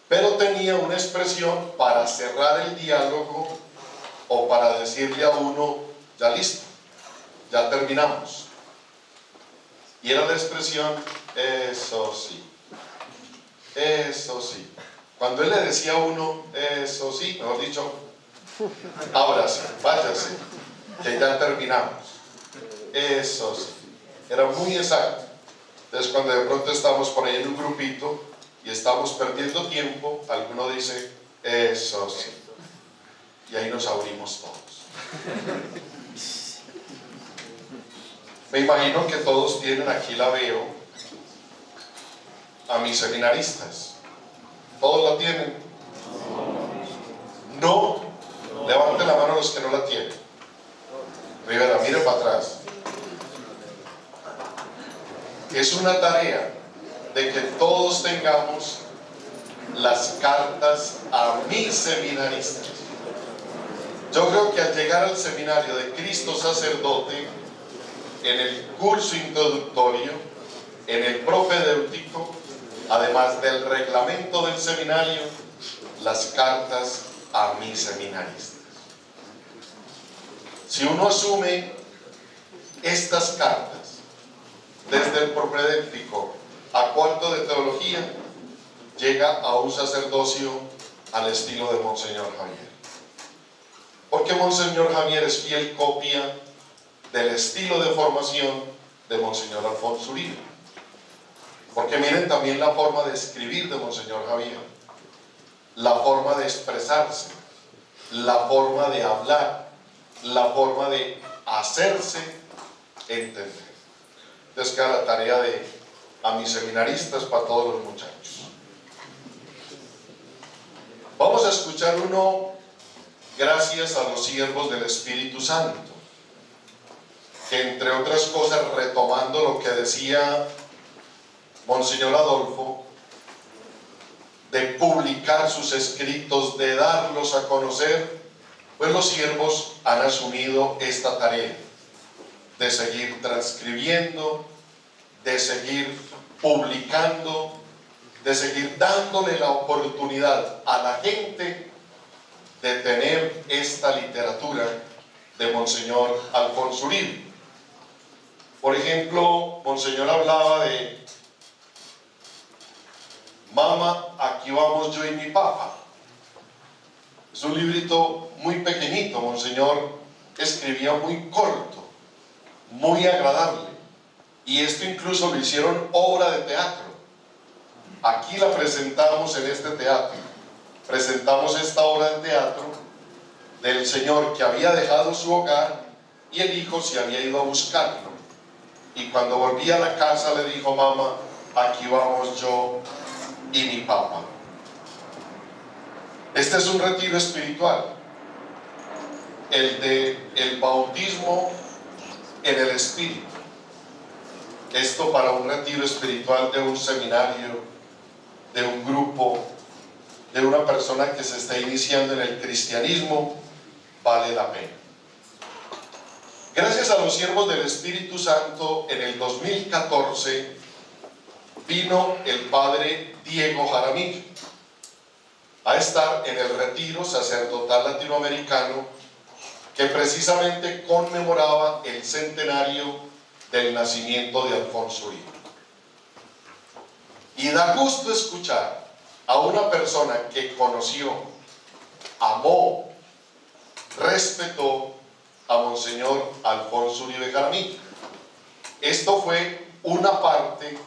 pero tenía una expresión para cerrar el diálogo o para decirle a uno: ya listo, ya terminamos. Y era la expresión: eso sí, eso sí. Cuando él le decía a uno eso sí, mejor dicho, ábrase, váyase, que ya terminamos. Eso sí, era muy exacto. Entonces, cuando de pronto estamos por ahí en un grupito y estamos perdiendo tiempo, alguno dice eso sí, y ahí nos abrimos todos. Me imagino que todos tienen, aquí la veo, a mis seminaristas. ¿Todos la tienen? ¿No? Levante la mano los que no la tienen. Rivera, mire para atrás. Es una tarea de que todos tengamos las cartas a mis seminaristas. Yo creo que al llegar al seminario de Cristo Sacerdote, en el curso introductorio, en el propedéutico, además del reglamento del seminario, las cartas a mis seminaristas. Si uno asume estas cartas desde el propedéutico a cuarto de teología, llega a un sacerdocio al estilo de Monseñor Javier. Porque Monseñor Javier es fiel copia del estilo de formación de Monseñor Alfonso Uribe. Porque miren también la forma de escribir de Monseñor Javier, la forma de expresarse, la forma de hablar, la forma de hacerse entender. Entonces queda la tarea a mis seminaristas, para todos los muchachos. Vamos a escuchar uno, gracias a los siervos del Espíritu Santo, que entre otras cosas, retomando lo que decía Monseñor Adolfo, de publicar sus escritos, de darlos a conocer, pues los siervos han asumido esta tarea de seguir transcribiendo, de seguir publicando, de seguir dándole la oportunidad a la gente de tener esta literatura de Monseñor Alfonso Uribe. Por ejemplo, Monseñor hablaba de Mamá, aquí vamos yo y mi papá. Es un librito muy pequeñito. Monseñor escribía muy corto, muy agradable, y esto incluso lo hicieron obra de teatro. Aquí la presentamos en este teatro. Presentamos esta obra de teatro del señor que había dejado su hogar y el hijo se había ido a buscarlo, y cuando volvía a la casa le dijo: mamá, aquí vamos yo y mi papá. Este es un retiro espiritual, el de el bautismo en el Espíritu. Esto para un retiro espiritual de un seminario, de un grupo, de una persona que se está iniciando en el cristianismo, vale la pena. Gracias a los siervos del Espíritu Santo, en el 2014 vino el padre Diego Jaramillo a estar en el retiro sacerdotal latinoamericano que precisamente conmemoraba el centenario del nacimiento de Alfonso Uribe. Y da gusto escuchar a una persona que conoció, amó, respetó a Monseñor Alfonso Uribe Jaramillo. Esto fue una parte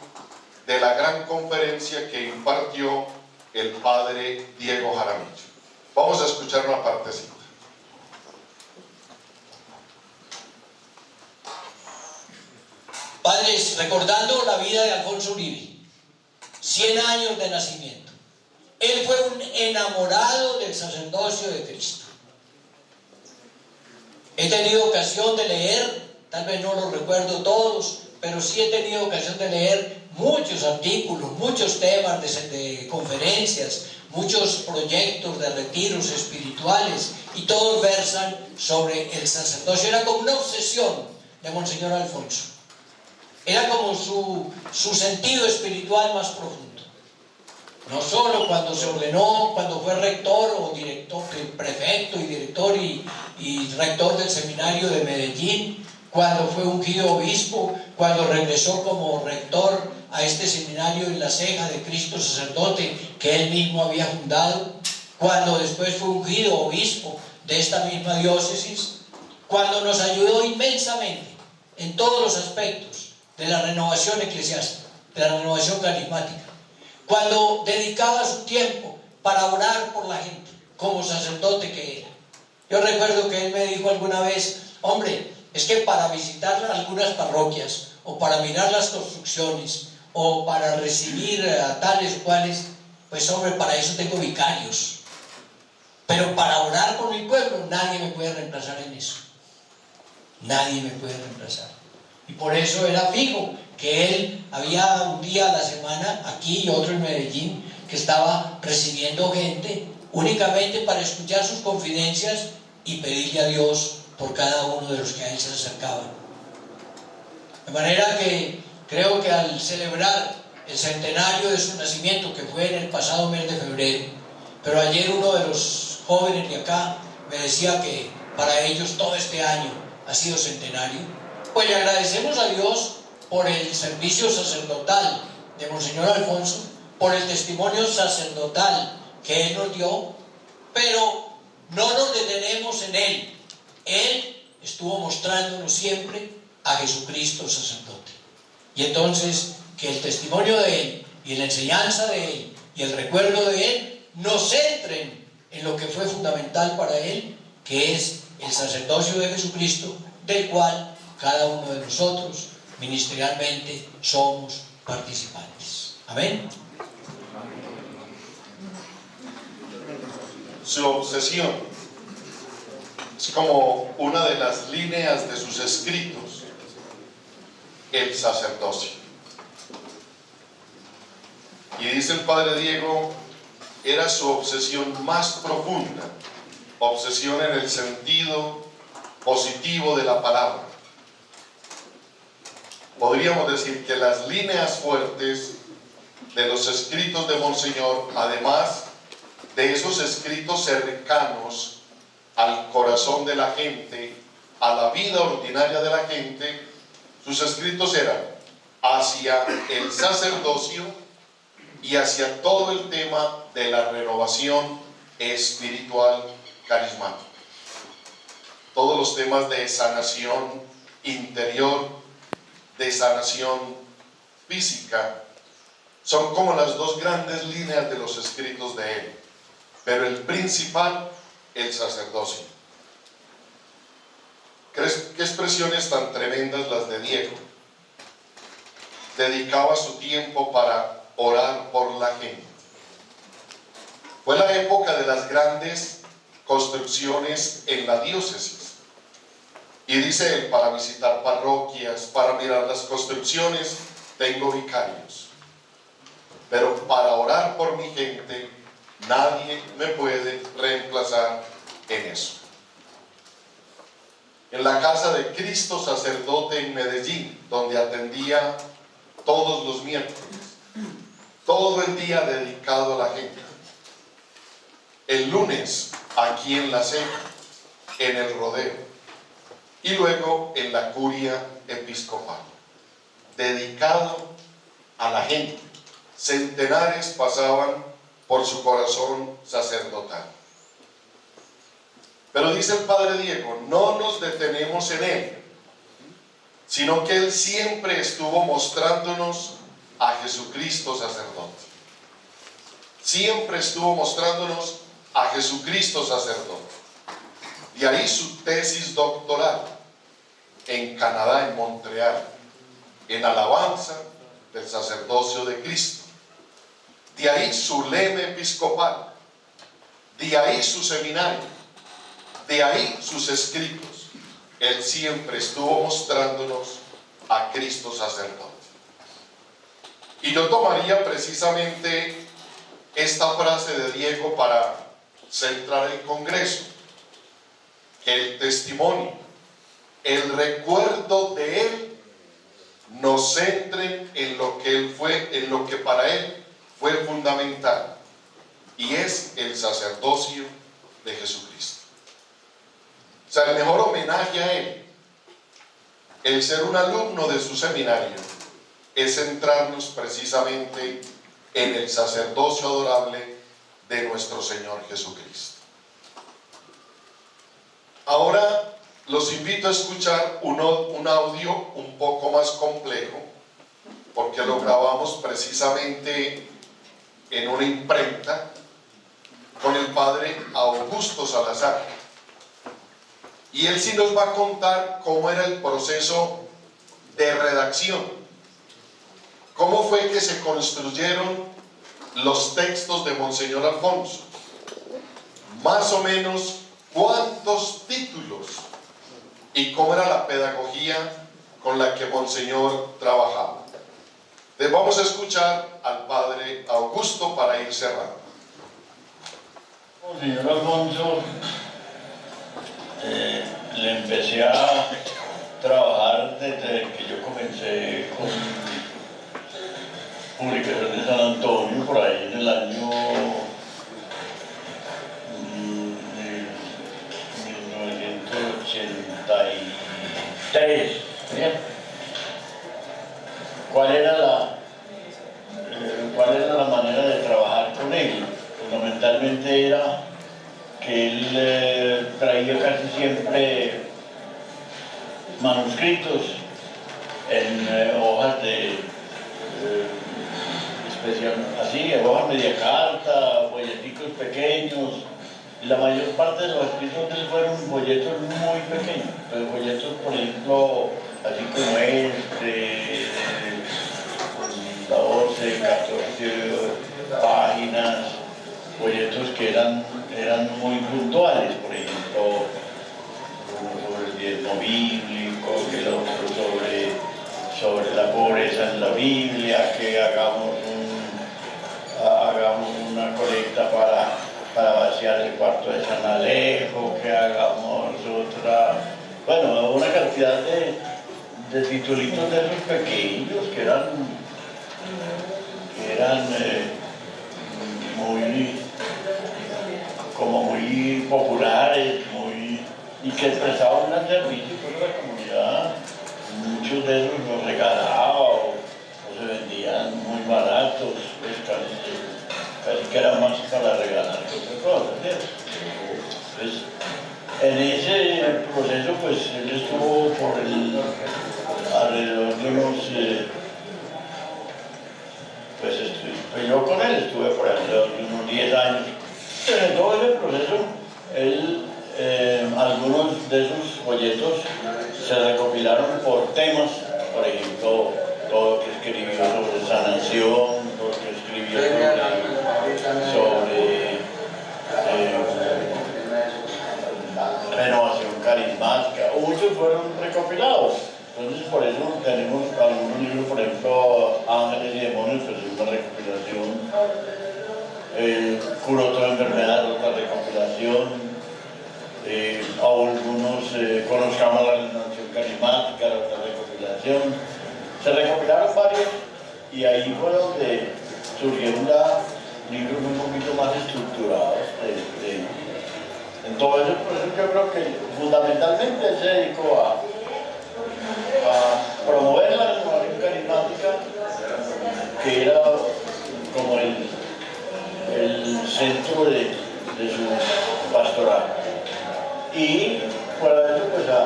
de la gran conferencia que impartió el padre Diego Jaramillo. Vamos a escuchar una partecita. Padres, recordando la vida de Alfonso Uribe, 100 años de nacimiento. Él fue un enamorado del sacerdocio de Cristo. He tenido ocasión de leer, tal vez no los recuerdo todos, pero sí he tenido ocasión de leer muchos artículos, muchos temas de conferencias, muchos proyectos de retiros espirituales, y todos versan sobre el sacerdocio. Era como una obsesión de Monseñor Alfonso. Era como su sentido espiritual más profundo. No solo cuando se ordenó, cuando fue rector o director, prefecto y director y rector del seminario de Medellín, cuando fue ungido obispo, cuando regresó como rector a este seminario en La Ceja de Cristo Sacerdote que él mismo había fundado, cuando después fue ungido obispo de esta misma diócesis, cuando nos ayudó inmensamente en todos los aspectos de la renovación eclesiástica, de la renovación carismática, cuando dedicaba su tiempo para orar por la gente, como sacerdote que era. Yo recuerdo que él me dijo alguna vez: hombre, es que para visitar algunas parroquias, o para mirar las construcciones, o para recibir a tales o cuales, pues hombre, para eso tengo vicarios. Pero para orar por mi pueblo, nadie me puede reemplazar en eso. Nadie me puede reemplazar. Y por eso era fijo que él había un día a la semana, aquí y otro en Medellín, que estaba recibiendo gente únicamente para escuchar sus confidencias y pedirle a Dios por cada uno de los que a él se acercaban. De manera que creo que al celebrar el centenario de su nacimiento, que fue en el pasado mes de febrero, pero ayer uno de los jóvenes de acá me decía que para ellos todo este año ha sido centenario, pues le agradecemos a Dios por el servicio sacerdotal de Monseñor Alfonso, por el testimonio sacerdotal que él nos dio, pero no nos detenemos en él. Él estuvo mostrándonos siempre a Jesucristo sacerdote. Y entonces, que el testimonio de él y la enseñanza de él y el recuerdo de él nos centren en lo que fue fundamental para él, que es el sacerdocio de Jesucristo, del cual cada uno de nosotros ministerialmente somos participantes. Amén. Su obsesión es como una de las líneas de sus escritos, el sacerdocio. Y dice el padre Diego, era su obsesión más profunda, obsesión en el sentido positivo de la palabra. Podríamos decir que las líneas fuertes de los escritos de Monseñor, además de esos escritos cercanos al corazón de la gente, a la vida ordinaria de la gente, sus escritos eran hacia el sacerdocio y hacia todo el tema de la renovación espiritual carismática. Todos los temas de sanación interior, de sanación física, son como las dos grandes líneas de los escritos de él, pero el principal, el sacerdocio. ¿Qué expresiones tan tremendas las de Diego? Dedicaba su tiempo para orar por la gente. Fue la época de las grandes construcciones en la diócesis. Y dice él, para visitar parroquias, para mirar las construcciones, tengo vicarios. Pero para orar por mi gente, nadie me puede reemplazar en eso. En la casa de Cristo Sacerdote en Medellín, donde atendía todos los miércoles, todo el día dedicado a la gente. El lunes aquí en la Cena, en el Rodeo, y luego en la Curia Episcopal, dedicado a la gente. Centenares pasaban por su corazón sacerdotal. Pero dice el Padre Diego, no nos detenemos en él, sino que él siempre estuvo mostrándonos a Jesucristo sacerdote. Siempre estuvo mostrándonos a Jesucristo sacerdote. De ahí su tesis doctoral en Canadá, en Montreal, en alabanza del sacerdocio de Cristo. De ahí su lema episcopal. De ahí su seminario. De ahí sus escritos. Él siempre estuvo mostrándonos a Cristo sacerdote. Y yo tomaría precisamente esta frase de Diego para centrar el congreso. Que el testimonio, el recuerdo de él nos centren en lo que él fue, en lo que para él fue fundamental, y es el sacerdocio de Jesucristo. O sea, el mejor homenaje a él, el ser un alumno de su seminario, es centrarnos precisamente en el sacerdocio adorable de nuestro Señor Jesucristo. Ahora los invito a escuchar un audio un poco más complejo, porque lo grabamos precisamente en una imprenta con el padre Augusto Salazar. Y él sí nos va a contar cómo era el proceso de redacción, cómo fue que se construyeron los textos de Monseñor Alfonso, más o menos cuántos títulos y cómo era la pedagogía con la que Monseñor trabajaba. Entonces vamos a escuchar al padre Augusto para ir cerrando. Monseñor Alfonso, le empecé a trabajar desde que yo comencé con Publicación de San Antonio, por ahí en el año 1983. ¿Cuál era la manera de trabajar con él? Fundamentalmente era que él traía casi siempre manuscritos en hojas de así, hojas media carta, folleticos pequeños. La mayor parte de los escritos de él fueron folletos muy pequeños, pero folletos, por ejemplo, así como este, 12, 14 páginas, folletos que eran muy puntuales, por ejemplo, uno sobre el diezmo bíblico, el otro sobre la pobreza en la Biblia, que hagamos una colecta para vaciar el cuarto de San Alejo, que hagamos otra, bueno, una cantidad de titulitos de esos pequeños que eran muy populares, y que prestaban un servicio para la comunidad. Muchos de esos los regalaba o se vendían muy baratos, pues casi que era más para regalar que otra cosa, ¿cierto? Entonces, en ese proceso, pues él estuvo alrededor de unos, pues yo con él estuve por alrededor de unos 10 años. En todo ese proceso, algunos de esos folletos se recopilaron por temas, por ejemplo, todo lo que escribió sobre sanación, todo lo que escribió sobre Renovación Carismática, muchos fueron recopilados. Entonces, por eso tenemos algunos libros, por ejemplo, Ángeles y Demonios, pues es una recopilación. Curó toda enfermedad, otra recopilación. Algunos conozcamos la Renovación Carismática, otra recopilación. Se recopilaron varios y ahí fue donde surgieron ya libros un poquito más estructurados en todo eso. Por eso yo creo que fundamentalmente él se dedicó a promover la renovación carismática, que era como el centro de su pastoral, y fuera de eso pues a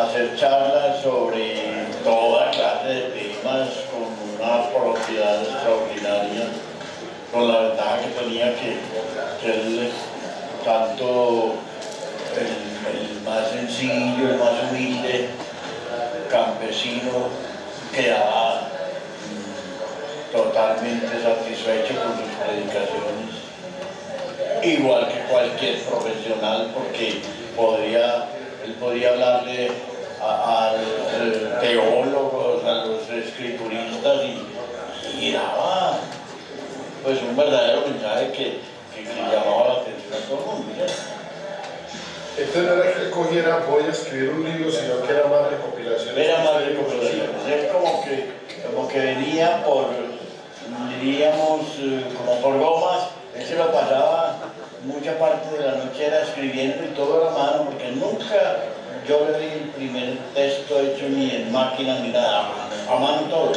hacer charlas sobre toda clase de temas con una propiedad extraordinaria, con la ventaja que tenía que él, tanto el más sencillo, el más humilde campesino, quedaba totalmente satisfecho con sus predicaciones, igual que cualquier profesional, porque él podía hablarle a los teólogos, a los escrituristas y daba pues un verdadero mensaje que llamaba la atención a todo el mundo, ¿sí? Entonces no era que él cogiera, voy a escribir un libro, sino que era más recopilación. Era más recopilación. Es como que venía por, diríamos, como por gomas. Él se lo pasaba mucha parte de la noche era escribiendo y todo a la mano, porque nunca yo le vi el primer texto hecho ni en máquina ni nada, a mano todo.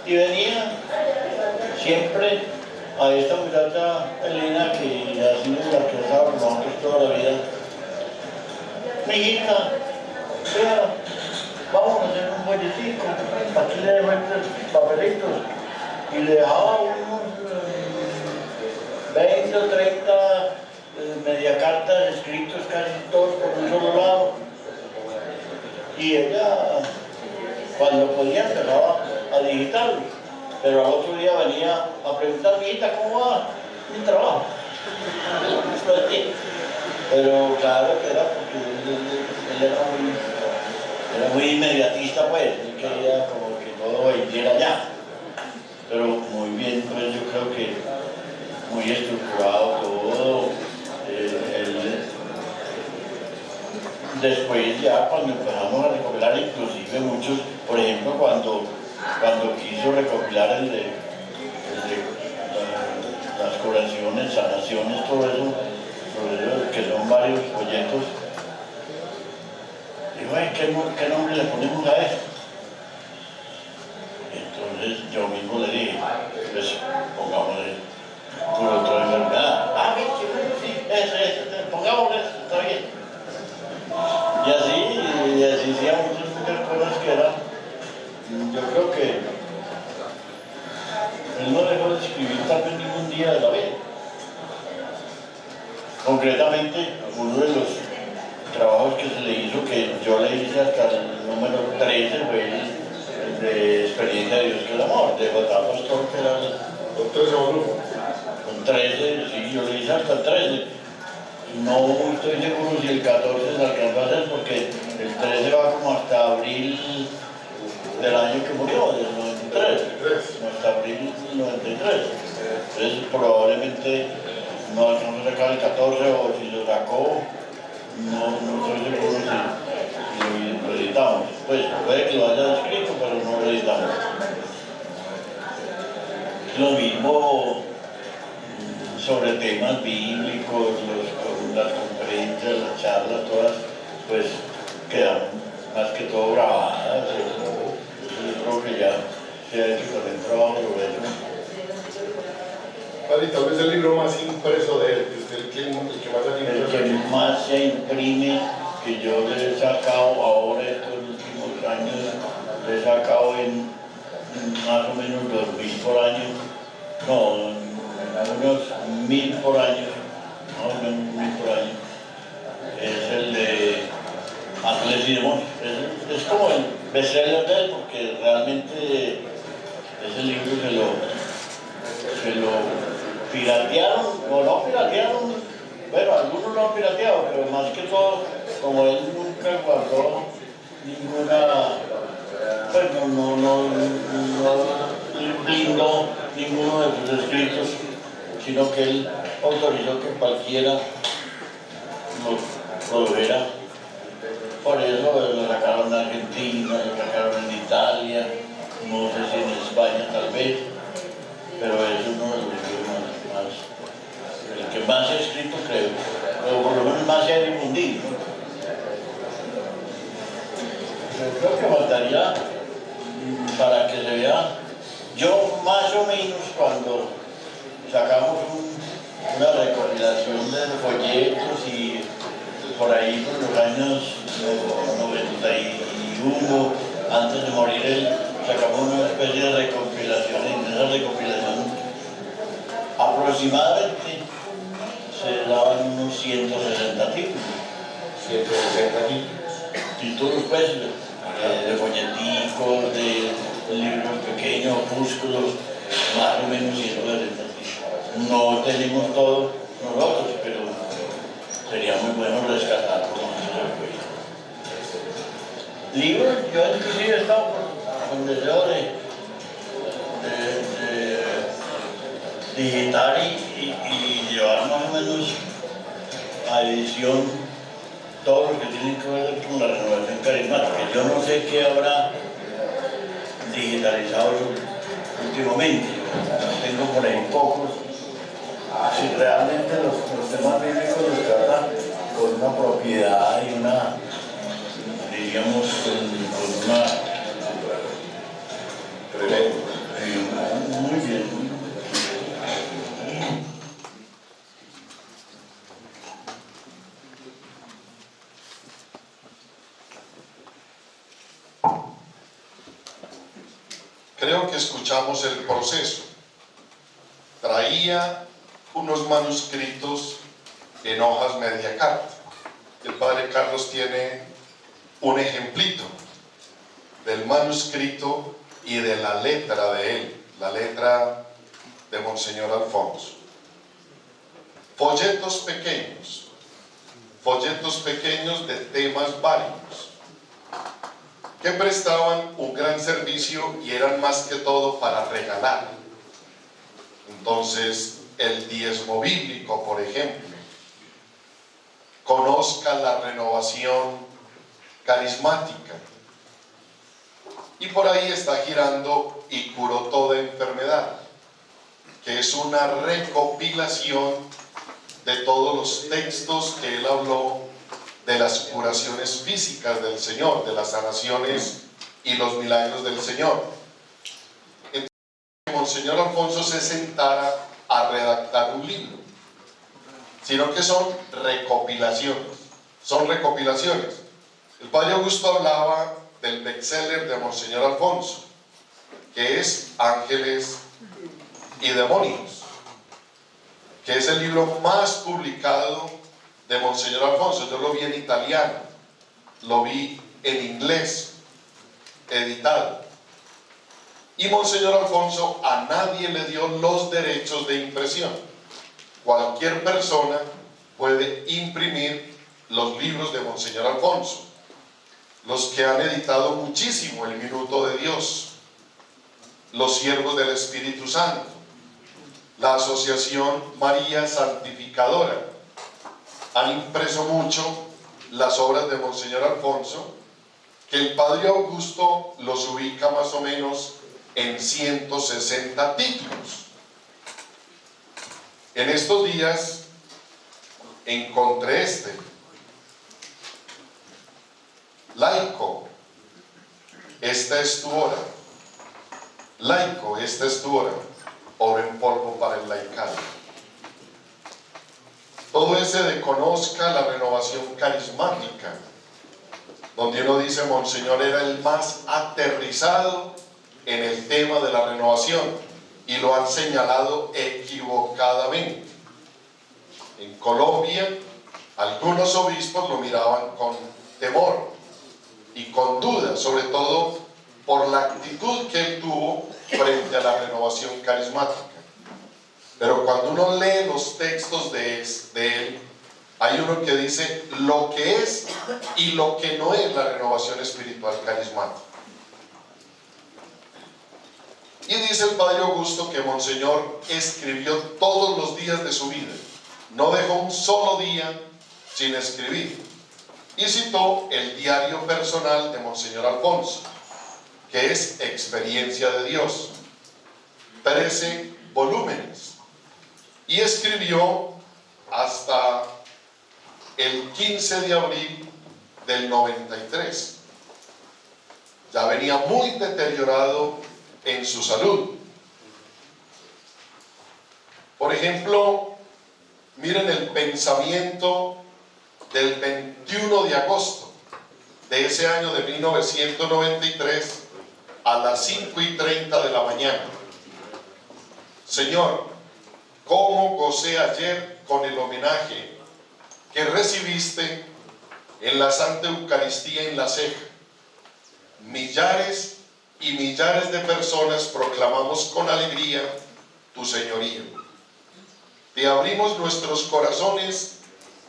Y venía siempre a esta muchacha Elena, que ha sido la que estaba con nosotros toda la vida. Mi hija, vea, vamos a hacer un bolletico, aquí le dejo estos papelitos, y le dejaba unos 20 o 30 mediacartas escritos casi todos por un solo lado, y ella cuando podía empezaba a digitarlo, pero al otro día venía a preguntar, mi hija, ¿cómo va mi trabajo? Pero claro que era porque él era muy inmediatista, pues, él quería como que todo vendiera ya. Pero muy bien, pues yo creo que muy estructurado todo. Después ya cuando empezamos a recopilar, inclusive muchos, por ejemplo, cuando quiso recopilar las curaciones, sanaciones, todo eso, que son varios folletos, digo, ¿qué nombre le ponemos a eso? Entonces yo mismo le dije, pues pongámosle por otra enfermedad. Ah, bien, sí, pongámosle eso, está bien. Y así hacíamos muchas cosas que eran, yo creo que él no dejó de escribir tal vez ningún día de la vida. Concretamente, uno de los trabajos que se le hizo, que yo le hice hasta el número 13, fue el de Experiencia de Dios que es el amor, de J. Pastor, que era el 13 volumen. Con 13, sí, yo le hice hasta el 13. No estoy seguro si el 14 se alcanzó a hacer, porque el 13 va como hasta abril del año que murió, del 93, hasta abril del 93. Entonces probablemente no alcanzó a sacar el 14, o si lo sacó, no estoy seguro si lo editamos. Pues puede que lo haya escrito, pero no lo editamos. Lo mismo sobre temas bíblicos, las conferencias, las charlas, todas, pues quedan más que todo grabadas. Yo creo que ya se ha hecho con el trabajo sobre eso. Padre, tal vez el libro más impreso de él, el que más ha impreso. El que más se imprime, que yo le he sacado ahora estos últimos años, le he sacado en más o menos 2.000 por año, no, unos 1.000 por año, más o menos 1.000 por año, es el de Ángeles y Demonios. Es como el bestseller de él, porque realmente ese libro se lo piratearon, o no piratearon, Bueno, algunos lo han pirateado, pero más que todo, como él nunca guardó ninguna, pues no blindó ninguno de sus escritos, sino que él autorizó que cualquiera lo produjera. Por eso lo sacaron en Argentina, lo sacaron en Italia, no sé si en España tal vez, pero es uno de los libros el que más se ha escrito, creo, pero por lo menos más se ha difundido. Yo creo que faltaría para que se vea. Yo más o menos cuando sacamos una recopilación de folletos y por ahí por los años 91, antes de morir él, sacamos una especie de recopilación, y en esa recopilación aproximadamente se daban unos 160 títulos. 160 Títulos pues, de folleticos, de libros pequeños, opúsculos, más o menos 160 títulos. No tenemos todo nosotros, pero sería muy bueno rescatarlo. Libros, yo inclusive he estado con deseo de digitar y llevar más o menos a edición todo lo que tiene que ver con la renovación carismática. Yo no sé qué habrá digitalizado últimamente. Tengo por ahí pocos. Si realmente los temas bíblicos los tratan con una propiedad y una, diríamos, con una... Muy bien. Creo que escuchamos el proceso. Traía unos manuscritos en hojas media carta. El padre Carlos tiene un ejemplito del manuscrito y de la letra de él, la letra de Monseñor Alfonso. Folletos pequeños de temas varios, que prestaban un gran servicio y eran más que todo para regalar. Entonces, el diezmo bíblico, por ejemplo, conozca la renovación carismática, y por ahí está girando y curó toda enfermedad, que es una recopilación de todos los textos que él habló de las curaciones físicas del Señor, de las sanaciones y los milagros del Señor. Entonces, Monseñor Alfonso se sentara a redactar un libro, sino que son recopilaciones. El padre Augusto hablaba del bestseller de Monseñor Alfonso, que es Ángeles y Demonios, que es el libro más publicado de Monseñor Alfonso. Yo lo vi en italiano, lo vi en inglés, editado. Y Monseñor Alfonso a nadie le dio los derechos de impresión. Cualquier persona puede imprimir los libros de Monseñor Alfonso. Los que han editado muchísimo el Minuto de Dios, los Siervos del Espíritu Santo, la Asociación María Santificadora, han impreso mucho las obras de Monseñor Alfonso, que el padre Augusto los ubica más o menos en 160 títulos. En estos días encontré laico, esta es tu hora. Laico, esta es tu hora. Oro en polvo para el laicado. Todo ese de conozca la renovación carismática, donde uno dice Monseñor era el más aterrizado en el tema de la renovación, y lo han señalado equivocadamente. En Colombia, algunos obispos lo miraban con temor y con duda, sobre todo por la actitud que él tuvo frente a la renovación carismática. Pero cuando uno lee los textos de él, Hay uno que dice lo que es y lo que no es la renovación espiritual carismática. Y dice el Padre Augusto que Monseñor escribió todos los días de su vida. No dejó un solo día sin escribir. Y citó el diario personal de Monseñor Alfonso, que es Experiencia de Dios. 13 volúmenes. Y escribió hasta el 15 de abril del 93. Ya venía muy deteriorado en su salud. Por ejemplo, miren el pensamiento del 21 de agosto de ese año de 1993 a las 5:30 de la mañana. Señor, cómo gocé ayer con el homenaje que recibiste en la Santa Eucaristía en La Ceja. Millares y millares de personas proclamamos con alegría tu señoría. Te abrimos nuestros corazones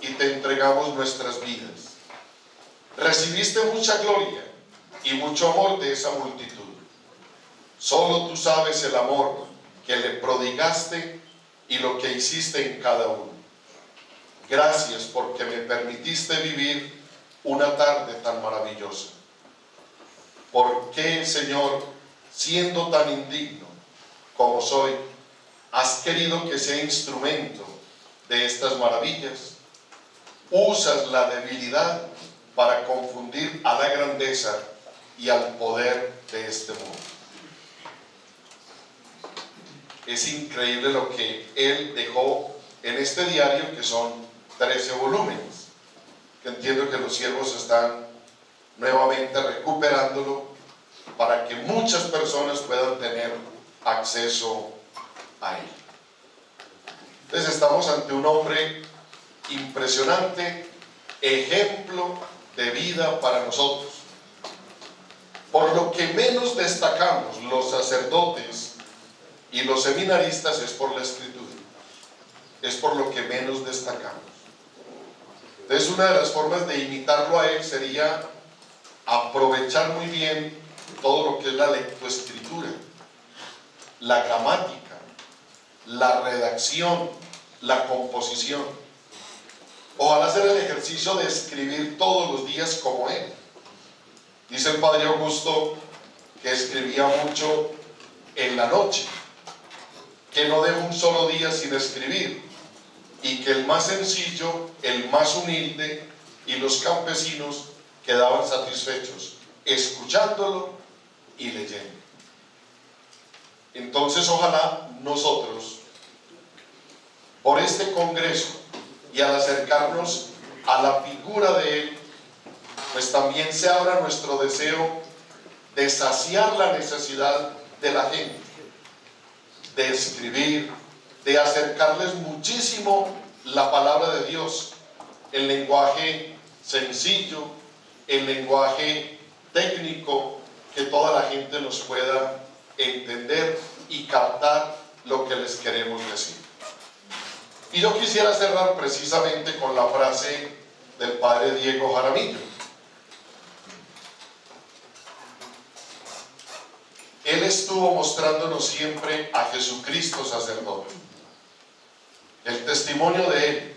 y te entregamos nuestras vidas. Recibiste mucha gloria y mucho amor de esa multitud. Solo tú sabes el amor que le prodigaste y lo que hiciste en cada uno. Gracias porque me permitiste vivir una tarde tan maravillosa. ¿Por qué, Señor, siendo tan indigno como soy, has querido que sea instrumento de estas maravillas? Usas la debilidad para confundir a la grandeza y al poder de este mundo. Es increíble lo que él dejó en este diario, que son 13 volúmenes, que entiendo que los siervos están nuevamente recuperándolo para que muchas personas puedan tener acceso a él. Entonces estamos ante un hombre impresionante, ejemplo de vida para nosotros. Por lo que menos destacamos los sacerdotes y los seminaristas es por la Escritura. Es por lo que menos destacamos. Entonces una de las formas de imitarlo a él sería aprovechar muy bien todo lo que es la lectoescritura, la gramática, la redacción, la composición. Ojalá hacer el ejercicio de escribir todos los días como él. Dice el Padre Augusto que escribía mucho en la noche, que no dejó un solo día sin escribir, y que el más sencillo, el más humilde y los campesinos quedaban satisfechos escuchándolo y leyendo. Entonces ojalá nosotros, por este congreso y al acercarnos a la figura de él, pues también se abra nuestro deseo de saciar la necesidad de la gente, de escribir, de acercarles muchísimo la palabra de Dios, el lenguaje sencillo, el lenguaje técnico, que toda la gente nos pueda entender y captar lo que les queremos decir. Y yo quisiera cerrar precisamente con la frase del Padre Diego Jaramillo. Él estuvo mostrándonos siempre a Jesucristo sacerdote. El testimonio de Él,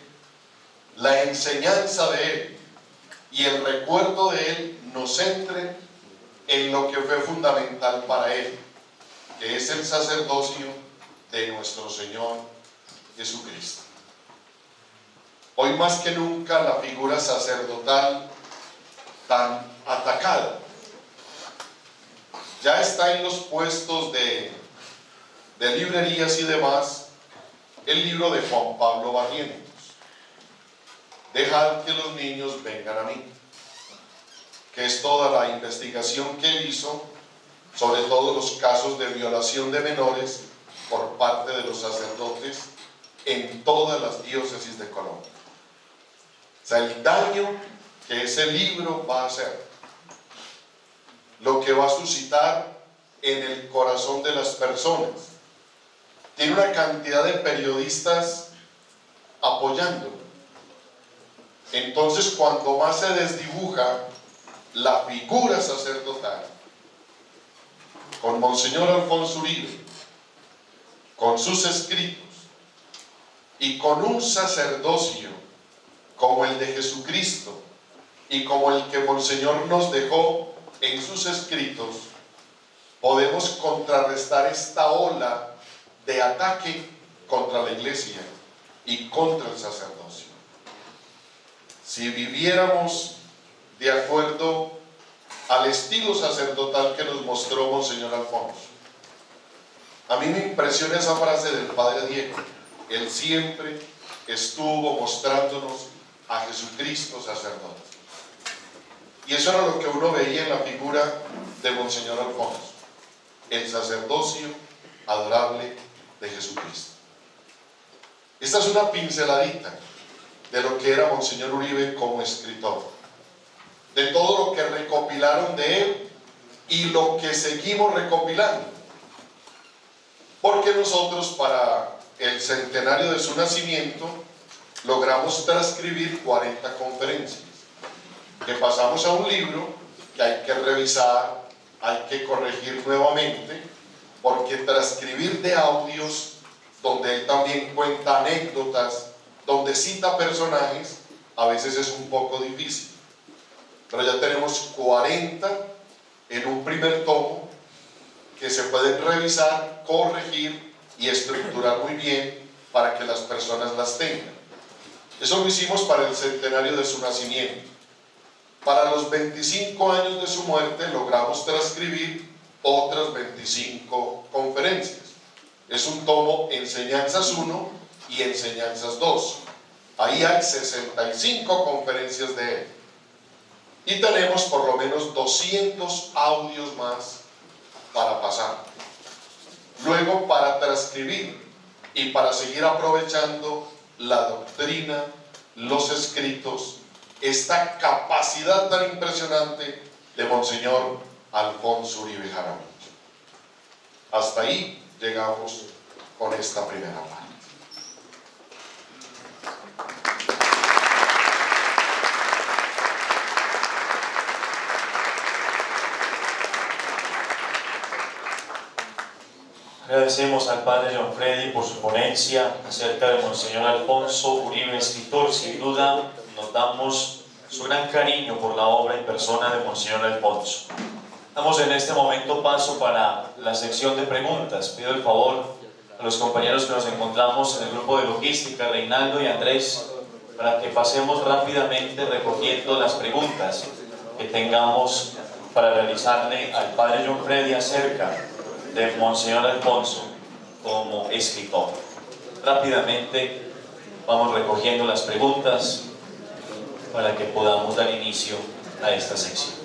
la enseñanza de Él y el recuerdo de Él nos centren en lo que fue fundamental para Él, que es el sacerdocio de nuestro Señor Jesucristo. Hoy más que nunca la figura sacerdotal tan atacada ya está en los puestos de librerías y demás el libro de Juan Pablo Barrientos, Dejad que los niños vengan a mí, que es toda la investigación que él hizo sobre todos los casos de violación de menores por parte de los sacerdotes en todas las diócesis de Colombia. O sea, el daño que ese libro va a hacer, lo que va a suscitar en el corazón de las personas. Tiene una cantidad de periodistas apoyándolo. Entonces, cuando más se desdibuja la figura sacerdotal, con Monseñor Alfonso Uribe, con sus escritos y con un sacerdocio como el de Jesucristo y como el que Monseñor nos dejó en sus escritos, podemos contrarrestar esta ola de ataque contra la Iglesia y contra el sacerdocio. Si viviéramos de acuerdo al estilo sacerdotal que nos mostró Monseñor Alfonso, a mí me impresiona esa frase del Padre Diego: él siempre estuvo mostrándonos a Jesucristo sacerdote. Y eso era lo que uno veía en la figura de Monseñor Alfonso, el sacerdocio adorable de Jesucristo. Esta es una pinceladita de lo que era Monseñor Uribe como escritor, de todo lo que recopilaron de él y lo que seguimos recopilando, porque nosotros para el centenario de su nacimiento logramos transcribir 40 conferencias que pasamos a un libro que hay que revisar, hay que corregir nuevamente, porque transcribir de audios donde él también cuenta anécdotas, donde cita personajes, a veces es un poco difícil. Pero ya tenemos 40 en un primer tomo que se pueden revisar, corregir y estructurar muy bien para que las personas las tengan. Eso lo hicimos para el centenario de su nacimiento. Para los 25 años de su muerte logramos transcribir otras 25 conferencias. Es un tomo Enseñanzas 1 y Enseñanzas 2. Ahí hay 65 conferencias de él. Y tenemos por lo menos 200 audios más para pasar. Luego, para transcribir y para seguir aprovechando la doctrina, los escritos, esta capacidad tan impresionante de Monseñor Alfonso Uribe Jaramillo. Hasta ahí llegamos con esta primera parte. Agradecemos al Padre John Freddy por su ponencia acerca de Monseñor Alfonso Uribe, escritor. Sin duda notamos su gran cariño por la obra y persona de Monseñor Alfonso. Damos en este momento paso para la sección de preguntas. Pido el favor a los compañeros que nos encontramos en el grupo de logística, Reinaldo y Andrés, para que pasemos rápidamente recogiendo las preguntas que tengamos para realizarle al Padre John Freddy acerca de Monseñor Alfonso como escritor. Rápidamente vamos recogiendo las preguntas para que podamos dar inicio a esta sección.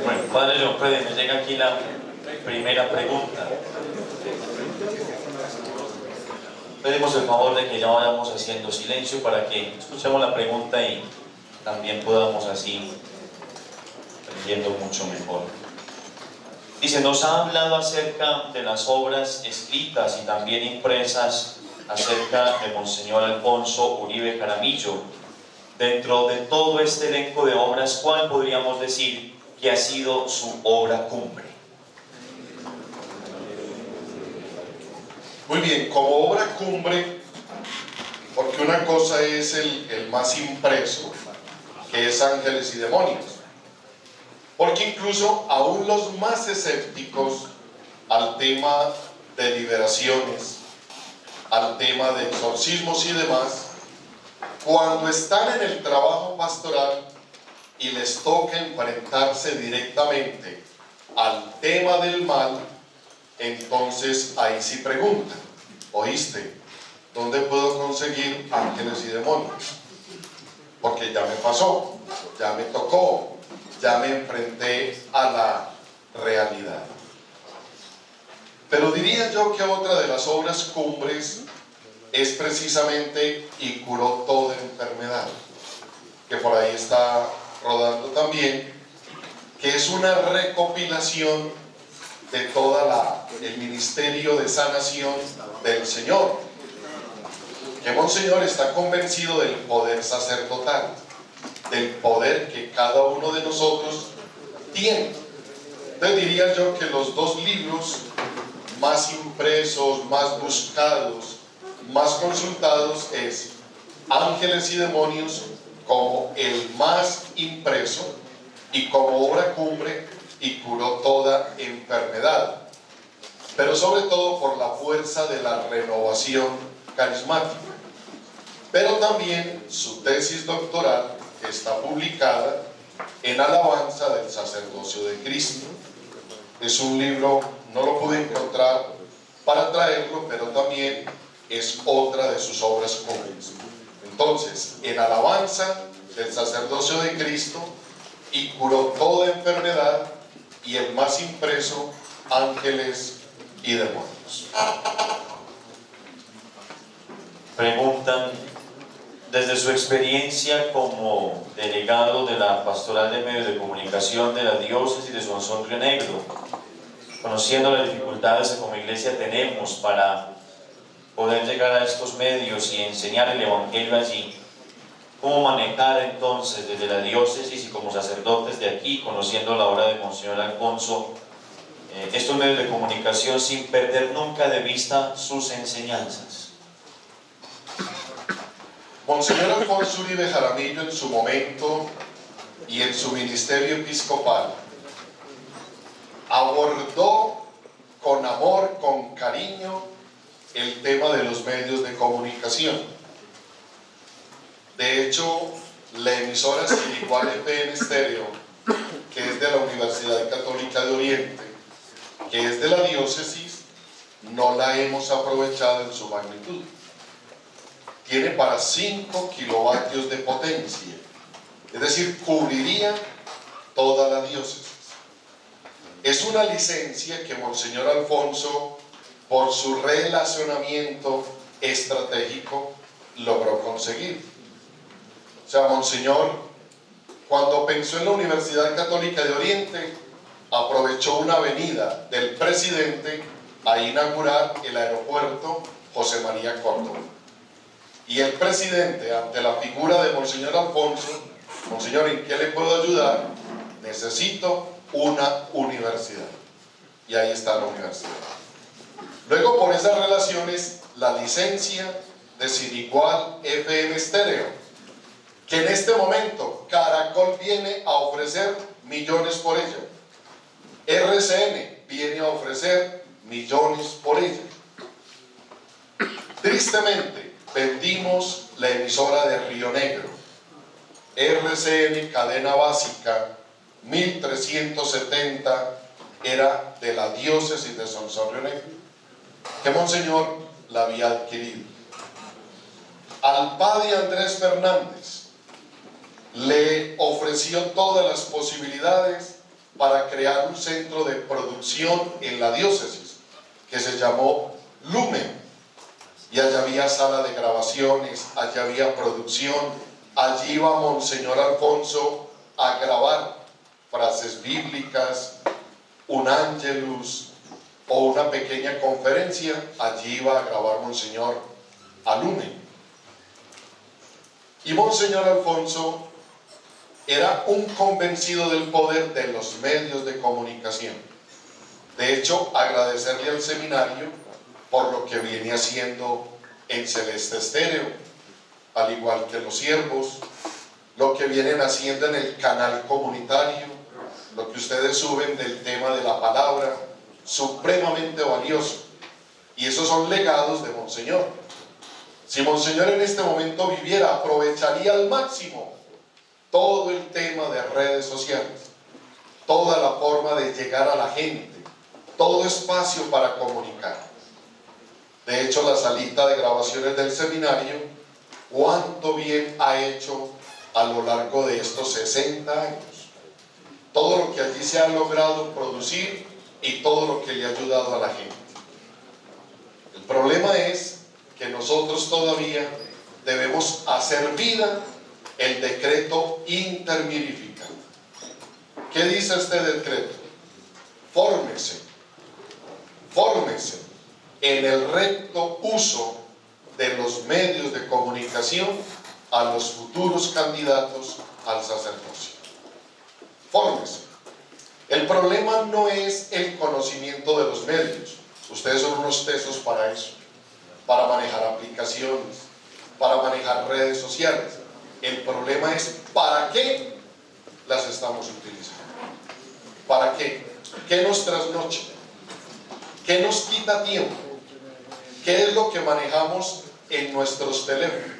Bueno, Padre John Freddy, me llega aquí la primera pregunta. Pedimos el favor de que ya vayamos haciendo silencio para que escuchemos la pregunta y también podamos así aprendiendo mucho mejor. Dice, nos ha hablado acerca de las obras escritas y también impresas acerca de Monseñor Alfonso Uribe Jaramillo. Dentro de todo este elenco de obras, ¿cuál podríamos decir que ha sido su obra cumbre? Muy bien, como obra cumbre, porque una cosa es el más impreso, que es Ángeles y Demonios, porque incluso aún los más escépticos al tema de liberaciones, al tema de exorcismos y demás, cuando están en el trabajo pastoral y les toca enfrentarse directamente al tema del mal, entonces ahí sí preguntan, ¿oíste? ¿Dónde puedo conseguir ángeles y demonios, porque ya me pasó, ya me tocó, ya me enfrenté a la realidad. Pero diría yo que otra de las obras cumbres es precisamente "y curó toda enfermedad", que por ahí está rodando también, que es una recopilación de toda el ministerio de sanación del Señor, que Monseñor está convencido del poder sacerdotal, del poder que cada uno de nosotros tiene. Entonces diría yo que los dos libros más impresos, más buscados, más consultados es Ángeles y Demonios, como el más impreso y como obra cumbre, "y curó toda enfermedad", pero sobre todo por la fuerza de la renovación carismática. Pero también su tesis doctoral, que está publicada en Alabanza del Sacerdocio de Cristo. Es un libro, no lo pude encontrar para traerlo, pero también es otra de sus obras cumbres. Entonces, en Alabanza del Sacerdocio de Cristo, "y curó toda enfermedad", y el más impreso, Ángeles y Demonios. Preguntan, desde su experiencia como delegado de la Pastoral de Medios de Comunicación de la Diócesis de Sonsón Río Negro, conociendo las dificultades que como iglesia tenemos para poder llegar a estos medios y enseñar el Evangelio allí, ¿cómo manejar entonces desde la diócesis y como sacerdotes de aquí, conociendo la obra de Monseñor Alfonso, estos medios de comunicación sin perder nunca de vista sus enseñanzas? Monseñor Alfonso Uribe Jaramillo, en su momento y en su ministerio episcopal, abordó con amor, con cariño, el tema de los medios de comunicación. De hecho, la emisora Sirigual FM Estéreo, que es de la Universidad Católica de Oriente, que es de la diócesis, no la hemos aprovechado en su magnitud. Tiene para 5 kilovatios de potencia, es decir, cubriría toda la diócesis. Es una licencia que Monseñor Alfonso, por su relacionamiento estratégico, logró conseguir. O sea, Monseñor, cuando pensó en la Universidad Católica de Oriente, aprovechó una avenida del presidente a inaugurar el aeropuerto José María Córdoba. Y el presidente, ante la figura de Monseñor Alfonso: "Monseñor, ¿en qué le puedo ayudar? Necesito una universidad". Y ahí está la universidad. Luego, por esas relaciones, la licencia de Sirigual FM Estéreo, que en este momento Caracol viene a ofrecer millones por ella. RCN viene a ofrecer millones por ella. Tristemente, vendimos la emisora de Río Negro. RCN, cadena básica, 1370, era de la diócesis de Sonsón Río Negro, que Monseñor la había adquirido. Al padre Andrés Fernández le ofreció todas las posibilidades para crear un centro de producción en la diócesis, que se llamó Lumen. Y allá había sala de grabaciones, allá había producción, allí iba Monseñor Alfonso a grabar frases bíblicas, un ángelus o una pequeña conferencia, allí iba a grabar Monseñor a Lumen. Y Monseñor Alfonso era un convencido del poder de los medios de comunicación. De hecho, agradecerle al seminario por lo que viene haciendo en Celeste Estéreo, al igual que los siervos, lo que vienen haciendo en el canal comunitario, lo que ustedes suben del tema de la palabra, supremamente valioso. Y esos son legados de Monseñor. Si Monseñor en este momento viviera, aprovecharía al máximo todo el tema de redes sociales, toda la forma de llegar a la gente, todo espacio para comunicar. De hecho, la salita de grabaciones del seminario, cuánto bien ha hecho a lo largo de estos 60 años. Todo lo que allí se ha logrado producir y todo lo que le ha ayudado a la gente. El problema es que nosotros todavía debemos hacer vida el decreto intermirificado. ¿Qué dice este decreto? Fórmese en el recto uso de los medios de comunicación a los futuros candidatos al sacerdocio. Fórmese. El problema no es el conocimiento de los medios. Ustedes son unos tesos para eso, para manejar aplicaciones, para manejar redes sociales. El problema es ¿para qué las estamos utilizando? ¿Para qué? ¿Qué nos trasnocha? ¿Qué nos quita tiempo? ¿Qué es lo que manejamos en nuestros teléfonos?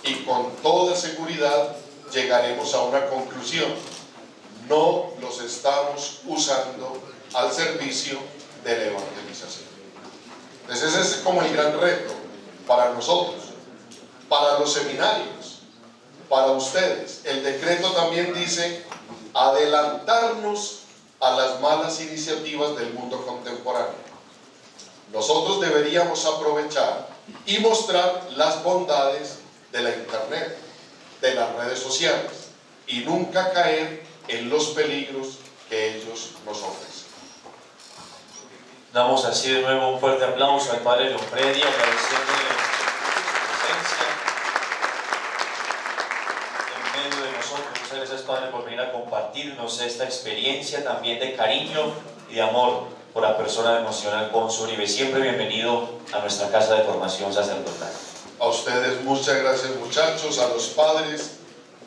Y con toda seguridad llegaremos a una conclusión: no los estamos usando al servicio de la evangelización. Entonces ese es como el gran reto para nosotros, para los seminarios, para ustedes. El decreto también dice adelantarnos a las malas iniciativas del mundo contemporáneo. Nosotros deberíamos aprovechar y mostrar las bondades de la internet, de las redes sociales, y nunca caer en los peligros que ellos nos ofrecen. Damos así de nuevo un fuerte aplauso al Padre Leonfredi, agradeciéndole su presencia en medio de nosotros. Muchas gracias, Padre, por venir a compartirnos esta experiencia también de cariño y de amor por la persona de Monseñor Alfonso Uribe. Siempre bienvenido a nuestra casa de formación sacerdotal. A ustedes muchas gracias, muchachos. A los padres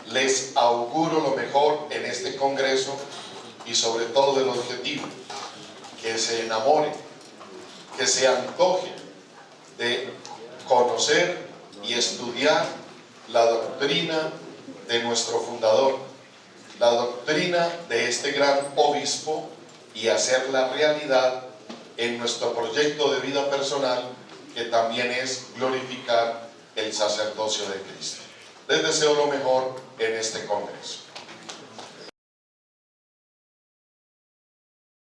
les auguro lo mejor en este congreso y sobre todo el objetivo: que se enamoren, que se antojen de conocer y estudiar la doctrina de nuestro fundador, la doctrina de este gran obispo, y hacerla realidad en nuestro proyecto de vida personal, que también es glorificar el sacerdocio de Cristo. Les deseo lo mejor en este congreso.